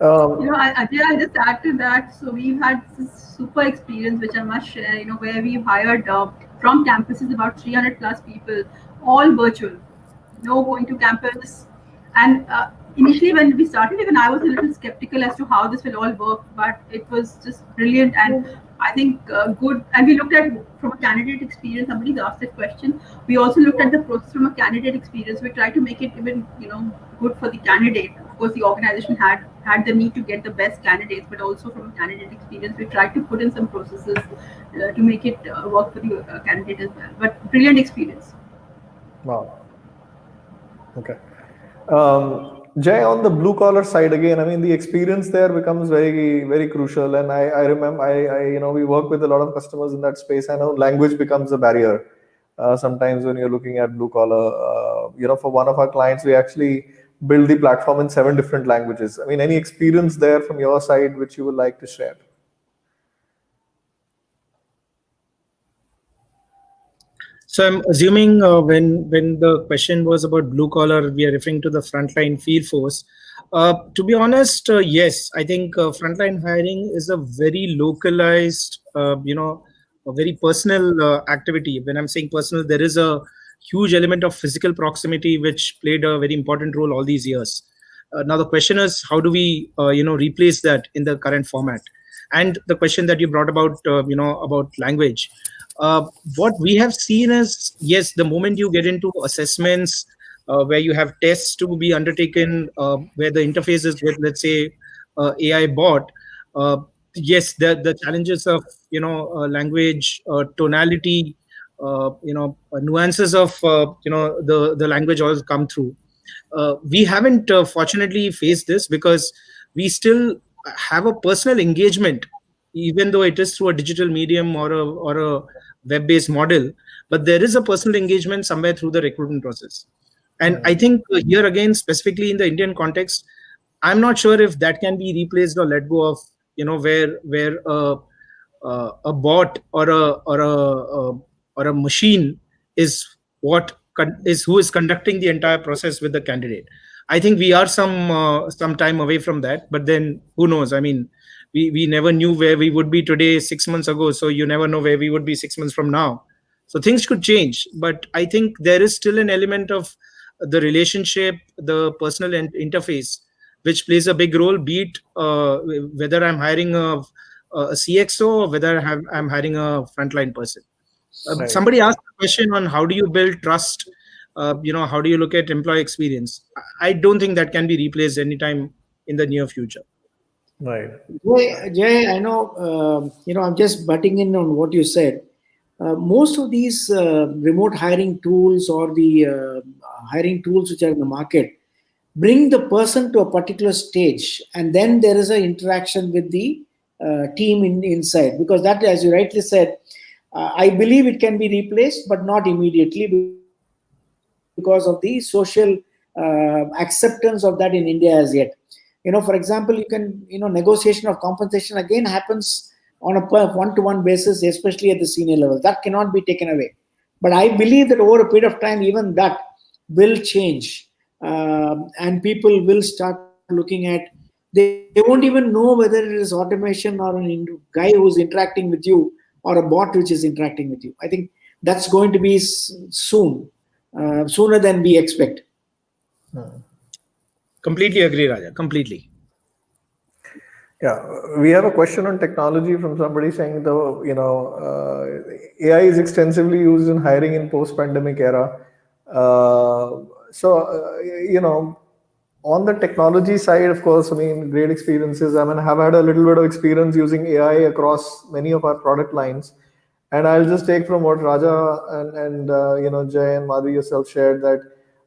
D: Ajay, I'll just add to that. So we've had this super experience, which I must share, where we've hired from campuses about 300 plus people, all virtual, no going to campus. And initially when we started, even I was a little skeptical as to how this will all work, but it was just brilliant. And I think good. And we looked at from a candidate experience. Somebody's asked that question. We also looked at the process from a candidate experience. We tried to make it even good for the candidate. Of course, the organization had the need to get the best candidates, but also from a candidate experience, we tried to put in some processes to make it work for the candidate as well. But brilliant experience.
A: Wow. Okay. Jay, on the blue collar side again, I mean, the experience there becomes very, very crucial. And I remember, we work with a lot of customers in that space. I know language becomes a barrier sometimes when you're looking at blue collar. For one of our clients, we actually build the platform in 7 different languages. I mean, any experience there from your side which you would like to share?
E: So I'm assuming when the question was about blue collar, we are referring to the frontline field force. To be honest, yes, I think frontline hiring is a very localized, a very personal activity. When I'm saying personal, there is a huge element of physical proximity which played a very important role all these years. Now the question is, how do we replace that in the current format? And the question that you brought about about language. What we have seen is, yes, the moment you get into assessments where you have tests to be undertaken, where the interface is with, let's say, AI bot, yes, the challenges of language, tonality, nuances of the language all come through. We haven't fortunately faced this because we still have a personal engagement, even though it is through a digital medium or a web-based model, but there is a personal engagement somewhere through the recruitment process. And I think here again, specifically in the Indian context, I'm not sure if that can be replaced or let go of, where a bot or a machine is who is conducting the entire process with the candidate. I think we are some time away from that, but then who knows? I mean, we never knew where we would be today 6 months ago, so you never know where we would be 6 months from now. So things could change, but I think there is still an element of the relationship, the personal interface, which plays a big role, be it whether I'm hiring a CXO or whether I'm hiring a frontline person.
A: Right.
E: Somebody asked a question on how do you build trust, how do you look at employee experience? I don't think that can be replaced anytime in the near future.
A: Right.
C: Jay, I know, I'm just butting in on what you said. Most of these remote hiring tools or the hiring tools which are in the market bring the person to a particular stage, and then there is an interaction with the team inside. Because that, as you rightly said, I believe it can be replaced, but not immediately because of the social acceptance of that in India as yet. For example, you can, negotiation of compensation again happens on a one-to-one basis, especially at the senior level. That cannot be taken away. But I believe that over a period of time, even that will change. And people will start looking at, they won't even know whether it is automation or a guy who's interacting with you or a bot which is interacting with you. I think that's going to be soon, sooner than we expect.
E: Completely agree, Raja. Completely.
A: Yeah, we have a question on technology from somebody saying AI is extensively used in hiring in post-pandemic era. On the technology side, of course, I mean, great experiences. I mean, I have had a little bit of experience using AI across many of our product lines. And I'll just take from what Raja and Jay and Madhu yourself shared, that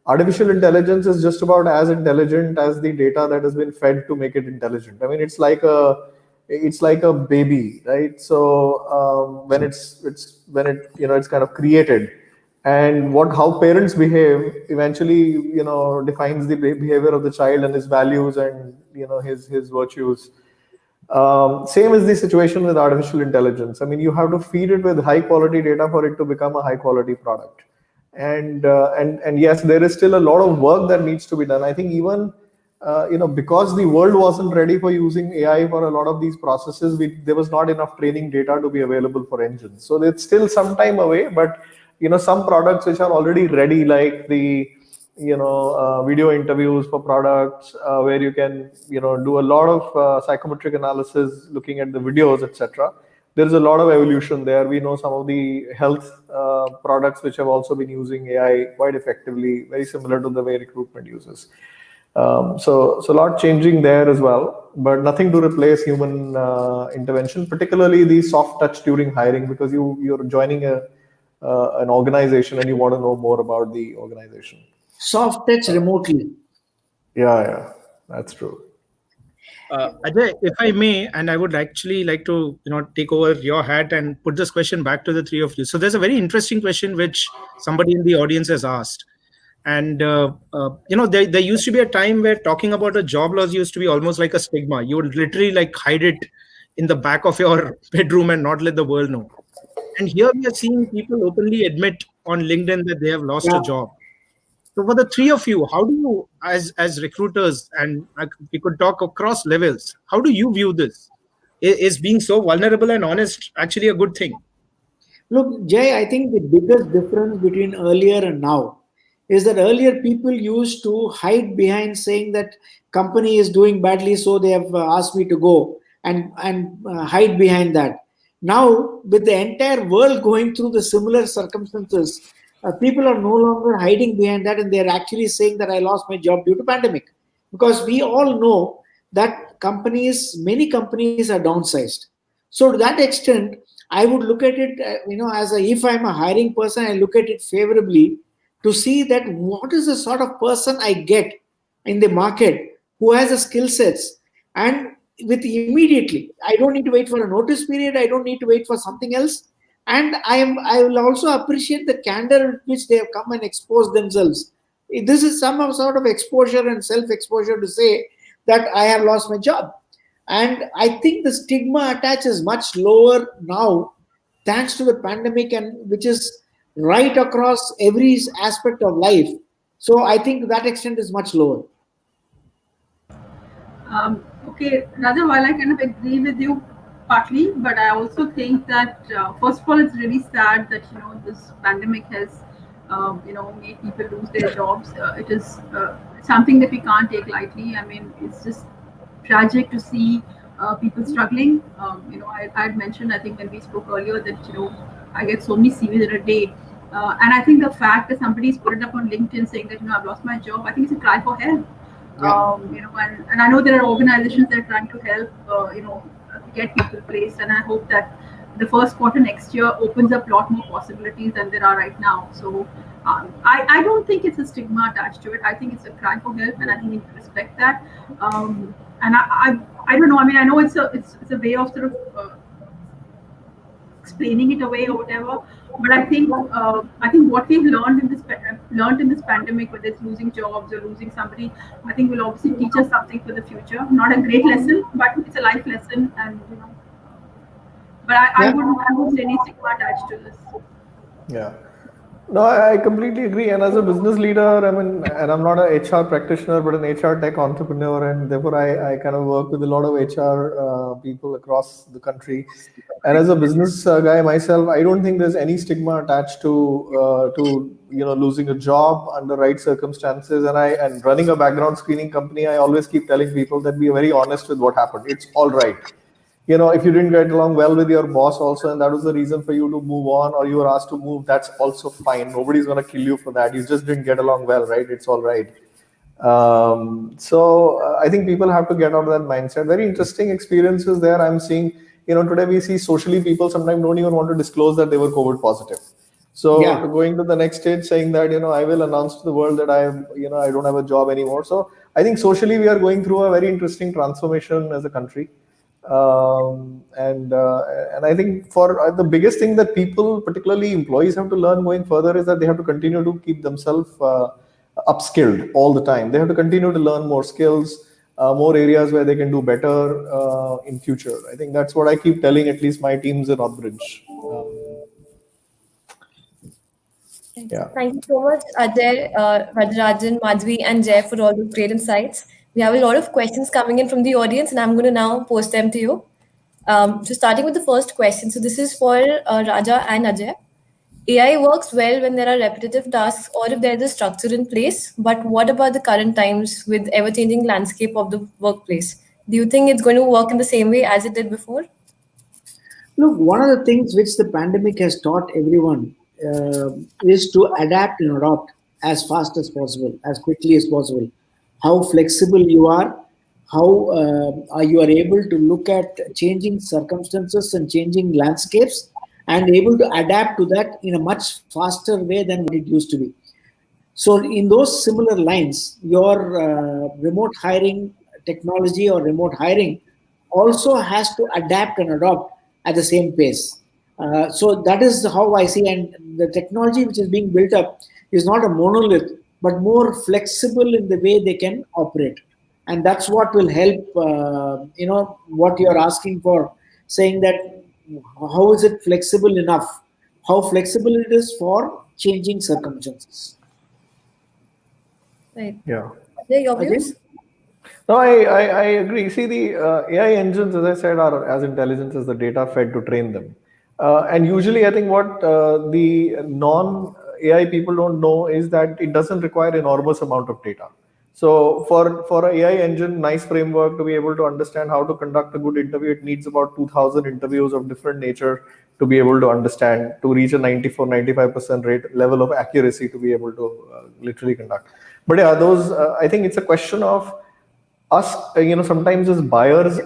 A: artificial intelligence is just about as intelligent as the data that has been fed to make it intelligent. I mean, it's like a baby, right? So when it's kind of created, and how parents behave eventually defines the behavior of the child and his values and his virtues. Same is the situation with artificial intelligence. I mean, you have to feed it with high quality data for it to become a high quality product. And yes, there is still a lot of work that needs to be done. I think even because the world wasn't ready for using AI for a lot of these processes, there was not enough training data to be available for engines. So it's still some time away, but some products which are already ready, like the video interviews for products, where you can do a lot of psychometric analysis looking at the videos, etc. There's a lot of evolution there. We know some of the health products which have also been using AI quite effectively, very similar to the way recruitment uses. So a lot changing there as well, but nothing to replace human intervention, particularly the soft touch during hiring, because you're joining an organization and you want to know more about the organization.
C: Soft touch remotely.
A: Yeah, that's true.
E: Ajay, if I may, and I would actually like to take over your hat and put this question back to the three of you. So there's a very interesting question which somebody in the audience has asked. And there used to be a time where talking about a job loss used to be almost like a stigma. You would literally like hide it in the back of your bedroom and not let the world know. And here we are seeing people openly admit on LinkedIn that they have lost a job. So for the three of you, how do you, as recruiters, and we could talk across levels, how do you view this? Is being so vulnerable and honest actually a good thing?
C: Look, Jay, I think the biggest difference between earlier and now is that earlier people used to hide behind saying that company is doing badly, so they have asked me to go, and hide behind that. Now, with the entire world going through the similar circumstances, people are no longer hiding behind that, and they are actually saying that I lost my job due to pandemic, because we all know that many companies are downsized. So to that extent, I would look at it, if I'm a hiring person, I look at it favorably to see that what is the sort of person I get in the market who has the skill sets, and with immediately, I don't need to wait for a notice period. I don't need to wait for something else. And I will also appreciate the candor with which they have come and exposed themselves. This is some sort of exposure and self-exposure to say that I have lost my job. And I think the stigma attached is much lower now, thanks to the pandemic, and which is right across every aspect of life. So I think that extent is much lower.
D: Okay, Raja, while I kind of agree with you partly, but I also think that first of all, it's really sad that this pandemic has made people lose their jobs. It is something that we can't take lightly. I mean, it's just tragic to see people struggling. I had mentioned, I think when we spoke earlier, that I get so many CVs in a day, and I think the fact that somebody's put it up on LinkedIn saying that I've lost my job, I think it's a cry for help.
C: Yeah.
D: And I know there are organizations that are trying to help, get people placed, and I hope that the first quarter next year opens up a lot more possibilities than there are right now. So I don't think it's a stigma attached to it. I think it's a cry for help, and I think you need to respect that. And I don't know. I mean, I know it's a way of sort of explaining it away or whatever. But I think what we've learned in this pandemic, whether it's losing jobs or losing somebody, I think will obviously teach us something for the future. Not a great lesson, but it's a life lesson, and But I wouldn't say any stigma attached to this.
A: Yeah. No, I completely agree. And as a business leader, I mean, and I'm not an HR practitioner, but an HR tech entrepreneur, and therefore I kind of work with a lot of HR people across the country. And as a business guy myself, I don't think there's any stigma attached to losing a job under right circumstances. And running a background screening company, I always keep telling people that be very honest with what happened. It's all right. If you didn't get along well with your boss also, and that was the reason for you to move on, or you were asked to move, that's also fine. Nobody's going to kill you for that. You just didn't get along well, right? It's all right. So I think people have to get out of that mindset. Very interesting experiences there. I'm seeing, today we see socially people sometimes don't even want to disclose that they were COVID positive. So
C: Yeah.
A: going to the next stage, saying that I will announce to the world that I don't have a job anymore. So I think socially we are going through a very interesting transformation as a country. And I think for the biggest thing that people, particularly employees, have to learn going further is that they have to continue to keep themselves upskilled all the time. They have to continue to learn more skills, more areas where they can do better in future. I think that's what I keep telling at least my teams in AuthBridge. Yeah.
B: Thank you so much, Ajay, Rajarajan, Madhvi, and Jay for all those great insights. We have a lot of questions coming in from the audience, and I'm going to now post them to you. So, starting with the first question. So, this is for Raja and Ajay. AI works well when there are repetitive tasks or if there is a structure in place. But what about the current times with ever-changing landscape of the workplace? Do you think it's going to work in the same way as it did before?
C: Look, one of the things which the pandemic has taught everyone is to adapt and adopt as fast as possible, as quickly as possible. How flexible you how you are able to look at changing circumstances and changing landscapes and able to adapt to that in a much faster way than what it used to be. So, in those similar lines, your remote hiring technology or remote hiring also has to adapt and adopt at the same pace. So, that is how I see, and the technology which is being built up is not a monolith, but more flexible in the way they can operate. And that's what will help, what you're asking for, saying that how is it flexible enough? How flexible it is for changing circumstances.
B: Right.
A: Yeah.
B: Ajay, your views?
A: No, I agree. See, the AI engines, as I said, are as intelligent as the data fed to train them. And usually, I think what the non-AI people don't know is that it doesn't require enormous amount of data. So for a AI engine, nice framework to be able to understand how to conduct a good interview, it needs about 2,000 interviews of different nature to be able to understand, to reach a 94-95% rate level of accuracy to be able to literally conduct. But yeah, those I think it's a question of us, sometimes as buyers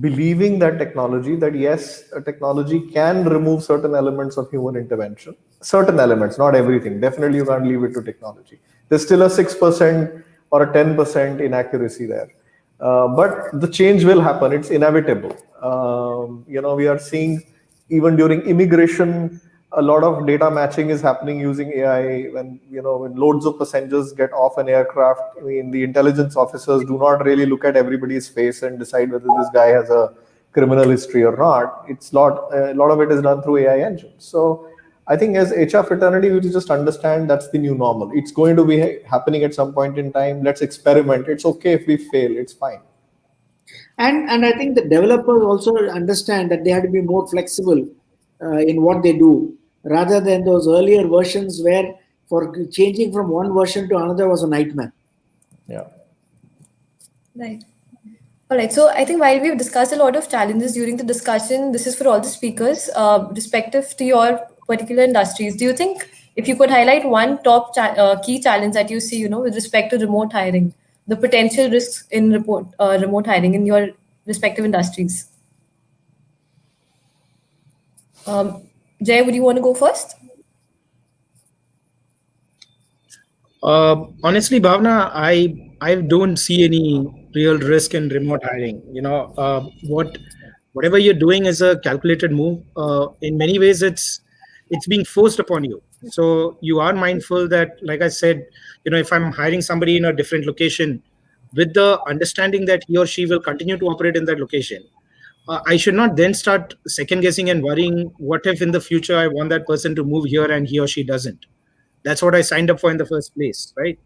A: believing that technology, that yes, a technology can remove certain elements of human intervention, certain elements, not everything. Definitely you can't leave it to technology. There's still a 6% or a 10% inaccuracy there. But the change will happen. It's inevitable. We are seeing even during immigration, a lot of data matching is happening using AI. When loads of passengers get off an aircraft, I mean, the intelligence officers do not really look at everybody's face and decide whether this guy has a criminal history or not. A lot of it is done through AI engines. So I think as HR fraternity, we just understand that's the new normal. It's going to be happening at some point in time. Let's experiment. It's okay if we fail. It's fine.
C: And I think the developers also understand that they have to be more flexible in what they do, rather than those earlier versions where for changing from one version to another was a nightmare.
A: Yeah.
B: Right. All right. So I think while we've discussed a lot of challenges during the discussion, this is for all the speakers, respective to your particular industries. Do you think if you could highlight one top key challenge that you see, with respect to remote hiring, the potential risks in remote hiring in your respective industries? Jay, would you want to go first?
E: Honestly, Bhavna, I don't see any real risk in remote hiring. Whatever you're doing is a calculated move. In many ways, it's being forced upon you. So you are mindful that, like I said, if I'm hiring somebody in a different location, with the understanding that he or she will continue to operate in that location, I should not then start second guessing and worrying. What if in the future I want that person to move here and he or she doesn't? That's what I signed up for in the first place, right?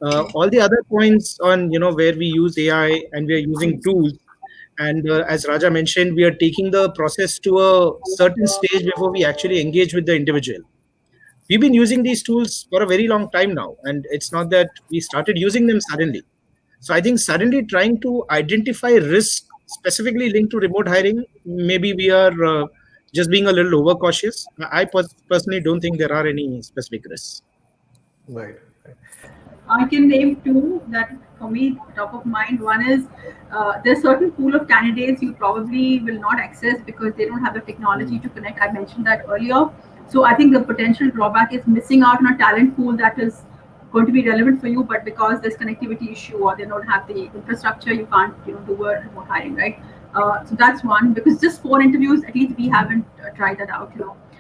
E: All the other points on where we use AI and we are using tools, and as Raja mentioned, we are taking the process to a certain stage before we actually engage with the individual. We've been using these tools for a very long time now, and it's not that we started using them suddenly. So I think suddenly trying to identify risk specifically linked to remote hiring, maybe we are just being a little overcautious. I personally don't think there are any specific risks.
A: Right.
D: I can name two that for me top of mind. One is there's certain pool of candidates you probably will not access because they don't have the technology to connect. I mentioned that earlier. So I think the potential drawback is missing out on a talent pool that is going to be relevant for you, but because there's connectivity issue or they don't have the infrastructure, you can't do a remote hiring, right? So that's one, because just 4 interviews, at least we haven't tried that out.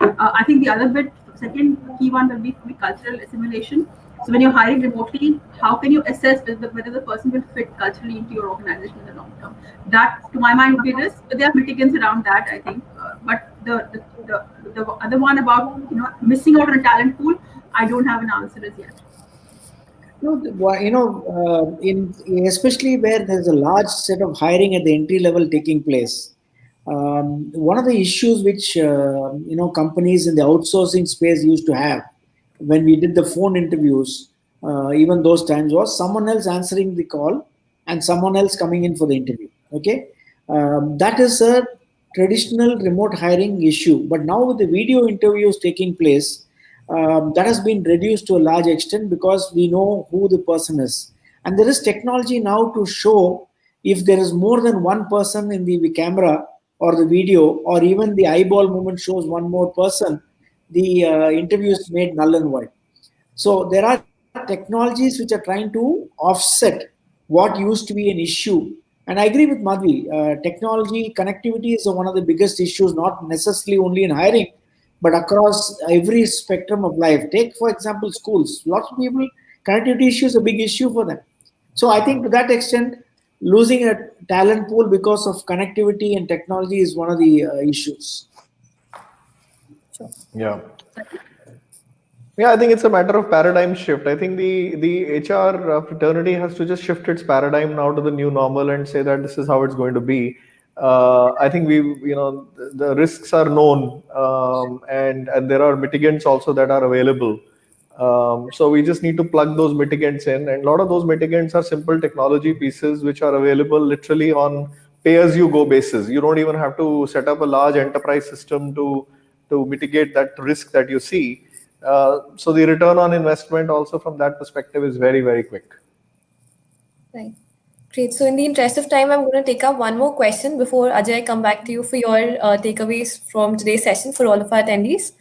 D: I think the other bit, second key one will be cultural assimilation. So when you're hiring remotely, how can you assess whether the person will fit culturally into your organization in the long term? That, to my mind, would be a risk, but there are mitigants around that, I think. But the other one about missing out on a talent pool, I don't have an answer as yet.
C: In especially where there's a large set of hiring at the entry level taking place. One of the issues which companies in the outsourcing space used to have when we did the phone interviews, even those times, was someone else answering the call and someone else coming in for the interview. Okay, that is a traditional remote hiring issue. But now with the video interviews taking place, that has been reduced to a large extent because we know who the person is, and there is technology now to show if there is more than one person in the camera or the video, or even the eyeball movement shows one more person, the interview is made null and void. So there are technologies which are trying to offset what used to be an issue. And I agree with Madhvi. Technology connectivity is one of the biggest issues, not necessarily only in hiring, but across every spectrum of life. Take, for example, schools. Lots of people, connectivity issue is a big issue for them. So I think to that extent, losing a talent pool because of connectivity and technology is one of the issues.
B: Sure.
A: Yeah. Yeah, I think it's a matter of paradigm shift. I think the HR fraternity has to just shift its paradigm now to the new normal and say that this is how it's going to be. I think the risks are known, and there are mitigants also that are available. So we just need to plug those mitigants in, and a lot of those mitigants are simple technology pieces which are available literally on pay-as-you-go basis. You don't even have to set up a large enterprise system to mitigate that risk that you see. So the return on investment also from that perspective is very, very quick.
B: Right. Great. So in the interest of time, I'm going to take up one more question before Ajay come back to you for your takeaways from today's session for all of our attendees.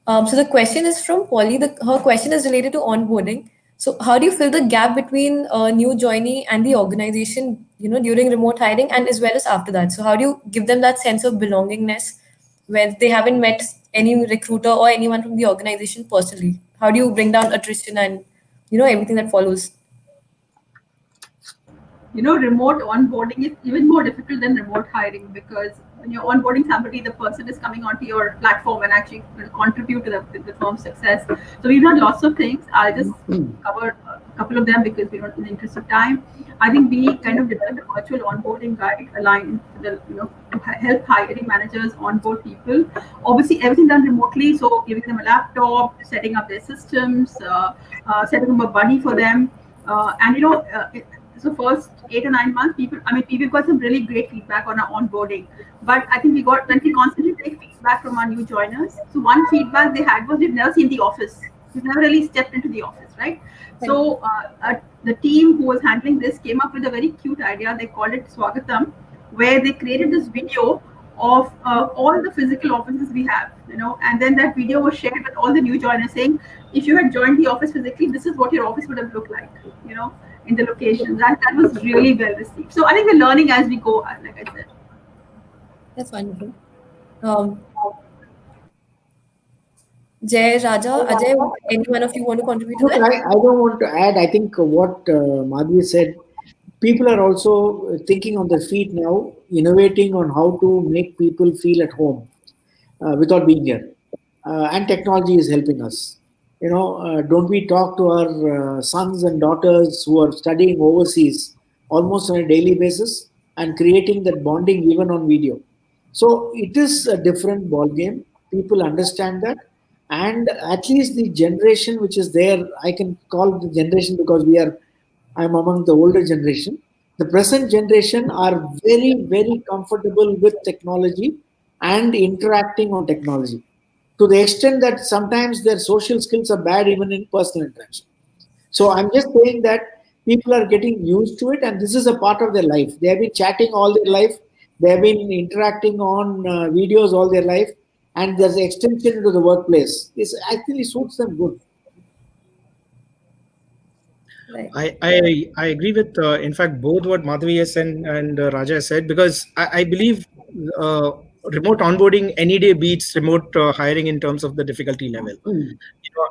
B: So the question is from Polly. Her question is related to onboarding. So how do you fill the gap between a new joinee and the organization, during remote hiring and as well as after that? So how do you give them that sense of belongingness where they haven't met any recruiter or anyone from the organization personally? How do you bring down attrition and, everything that follows?
D: Remote onboarding is even more difficult than remote hiring, because when you're onboarding somebody, the person is coming onto your platform and actually will contribute to the firm's success. So we've done lots of things. I'll just cover a couple of them because we're not in the interest of time. I think we kind of developed a virtual onboarding guide aligned to to help hiring managers onboard people. Obviously, everything done remotely, so giving them a laptop, setting up their systems, setting up a buddy for them, so first 8 or 9 months, we've got some really great feedback on our onboarding. But I think we constantly take feedback from our new joiners. So one feedback they had was we've never seen the office. We've never really stepped into the office, right? So the team who was handling this came up with a very cute idea. They called it Swagatam, where they created this video of all the physical offices we have, and then that video was shared with all the new joiners saying, if you had joined the office physically, this is what your office would have looked like, in the location. That was really well received. So I think we're learning as we go, like I said.
B: That's wonderful. Jay, Raja, Ajay, any one of you want to contribute to
C: Look,
B: that?
C: I don't want to add. I think what Madhvi said, people are also thinking on their feet now, innovating on how to make people feel at home without being here. And technology is helping us. Don't we talk to our sons and daughters who are studying overseas almost on a daily basis and creating that bonding even on video? So it is a different ball game. People understand that, and at least the generation which is there, I can call it the generation because I'm among the older generation. The present generation are very, very comfortable with technology and interacting on technology, to the extent that sometimes their social skills are bad even in personal interaction. So I'm just saying that people are getting used to it, and this is a part of their life. They have been chatting all their life. They have been interacting on videos all their life, and there's an extension into the workplace. This actually suits them good.
B: Right.
E: I agree with in fact both what Madhavi has said and Raja has said, because I believe uh, remote onboarding any day beats remote hiring in terms of the difficulty level.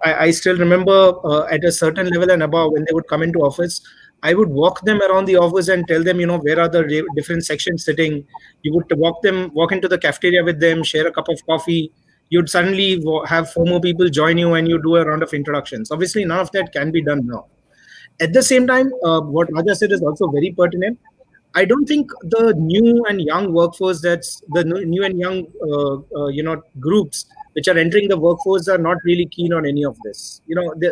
E: I still remember at a certain level and above, when they would come into office, I would walk them around the office and tell them, where are the different sections sitting. You would walk into the cafeteria with them, share a cup of coffee. You'd suddenly have 4 more people join you, and you do a round of introductions. Obviously, none of that can be done now. At the same time, what Raja said is also very pertinent. I don't think the new and young workforce, that's the new and young, groups which are entering the workforce, are not really keen on any of this.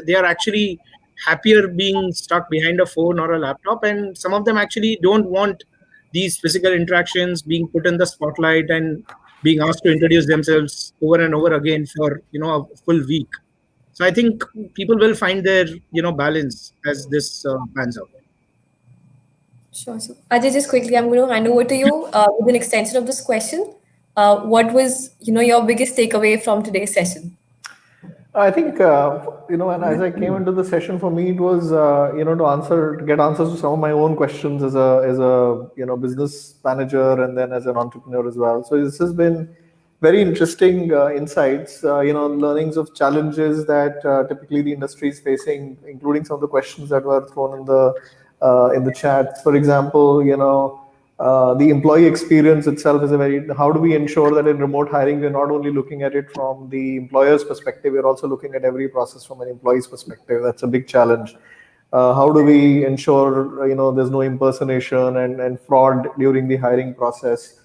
E: They are actually happier being stuck behind a phone or a laptop, and some of them actually don't want these physical interactions, being put in the spotlight and being asked to introduce themselves over and over again for a full week. So I think people will find their balance as this pans out.
B: Sure. So, Ajay, just quickly, I'm going to hand over to you with an extension of this question. What was, your biggest takeaway from today's session?
A: I think and as I came into the session, for me it was to get answers to some of my own questions as a business manager and then as an entrepreneur as well. So this has been very interesting insights, learnings of challenges that typically the industry is facing, including some of the questions that were thrown in the chat. For example, the employee experience itself is how do we ensure that in remote hiring, we're not only looking at it from the employer's perspective, we're also looking at every process from an employee's perspective. That's a big challenge. How do we ensure, there's no impersonation and fraud during the hiring process?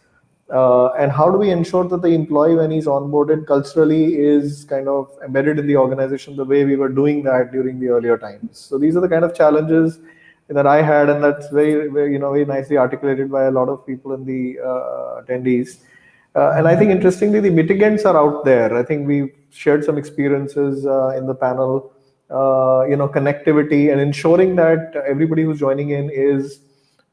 A: And how do we ensure that the employee, when he's onboarded culturally, is kind of embedded in the organization the way we were doing that during the earlier times? So these are the kind of challenges that I had, and that's very nicely articulated by a lot of people in the attendees. And I think interestingly, the mitigants are out there. I think we've shared some experiences in the panel, connectivity and ensuring that everybody who's joining in is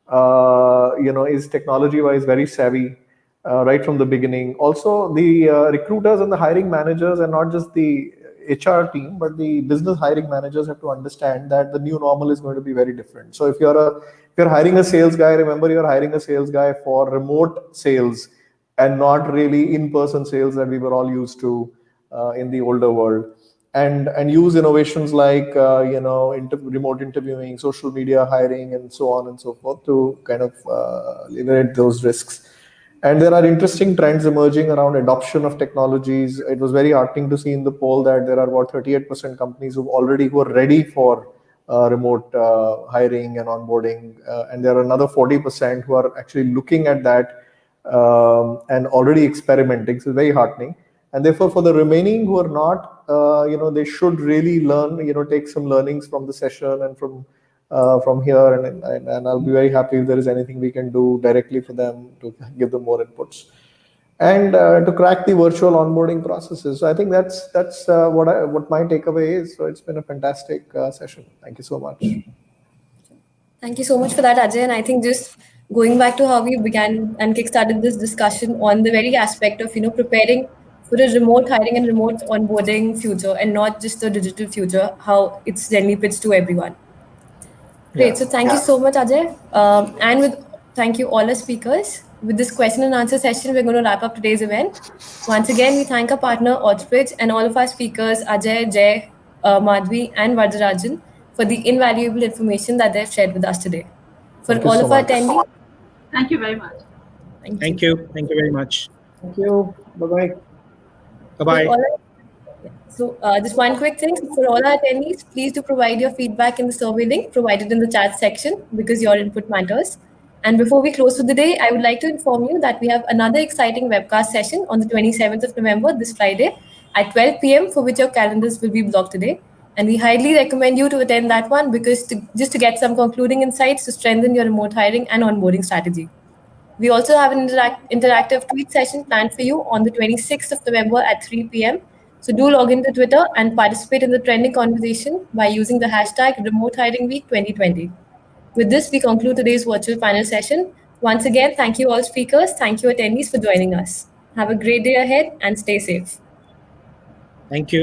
A: technology-wise very savvy right from the beginning. Also, the recruiters and the hiring managers, and not just the HR team, but the business hiring managers, have to understand that the new normal is going to be very different. So if you're hiring a sales guy, remember you're hiring a sales guy for remote sales and not really in-person sales that we were all used to in the older world. And use innovations like remote interviewing, social media hiring, and so on and so forth to kind of eliminate those risks. And there are interesting trends emerging around adoption of technologies. It was very heartening to see in the poll that there are about 38% companies who are ready for remote hiring and onboarding, and there are another 40% who are actually looking at that and already experimenting. So it's very heartening. And therefore, for the remaining who are not, they should really learn, take some learnings from the session and from here, and I'll be very happy if there is anything we can do directly for them to give them more inputs and to crack the virtual onboarding processes. So I think that's what my takeaway is. So it's been a fantastic session. Thank you so much.
B: Thank you so much for that, Ajay. And I think just going back to how we began and kickstarted this discussion on the very aspect of preparing for a remote hiring and remote onboarding future, and not just a digital future, how it's generally pitched to everyone. Great.
A: Yeah.
B: So thank you so much, Ajay. Thank you all our speakers. With this question and answer session, we're going to wrap up today's event. Once again, we thank our partner, AuthBridge, and all of our speakers, Ajay, Jay, Madhvi, and Vardarajan, for the invaluable information that they've shared with us today. For
A: Thank you
B: all
A: so
B: of our
A: much.
B: attendees,
D: Thank you very much.
E: Thank you. Thank you very much.
C: Thank you. Bye-bye.
E: Bye-bye.
B: So just one quick thing. For all our attendees, please do provide your feedback in the survey link provided in the chat section, because your input matters. And before we close for the day, I would like to inform you that we have another exciting webcast session on the 27th of November, this Friday, at 12 p.m., for which your calendars will be blocked today. And we highly recommend you to attend that one, because just to get some concluding insights to strengthen your remote hiring and onboarding strategy. We also have an interactive tweet session planned for you on the 26th of November at 3 p.m. So do log into Twitter and participate in the trending conversation by using the hashtag #RemoteHiringWeek2020. With this, we conclude today's virtual panel session. Once again, thank you all speakers. Thank you attendees for joining us. Have a great day ahead and stay safe.
E: Thank you.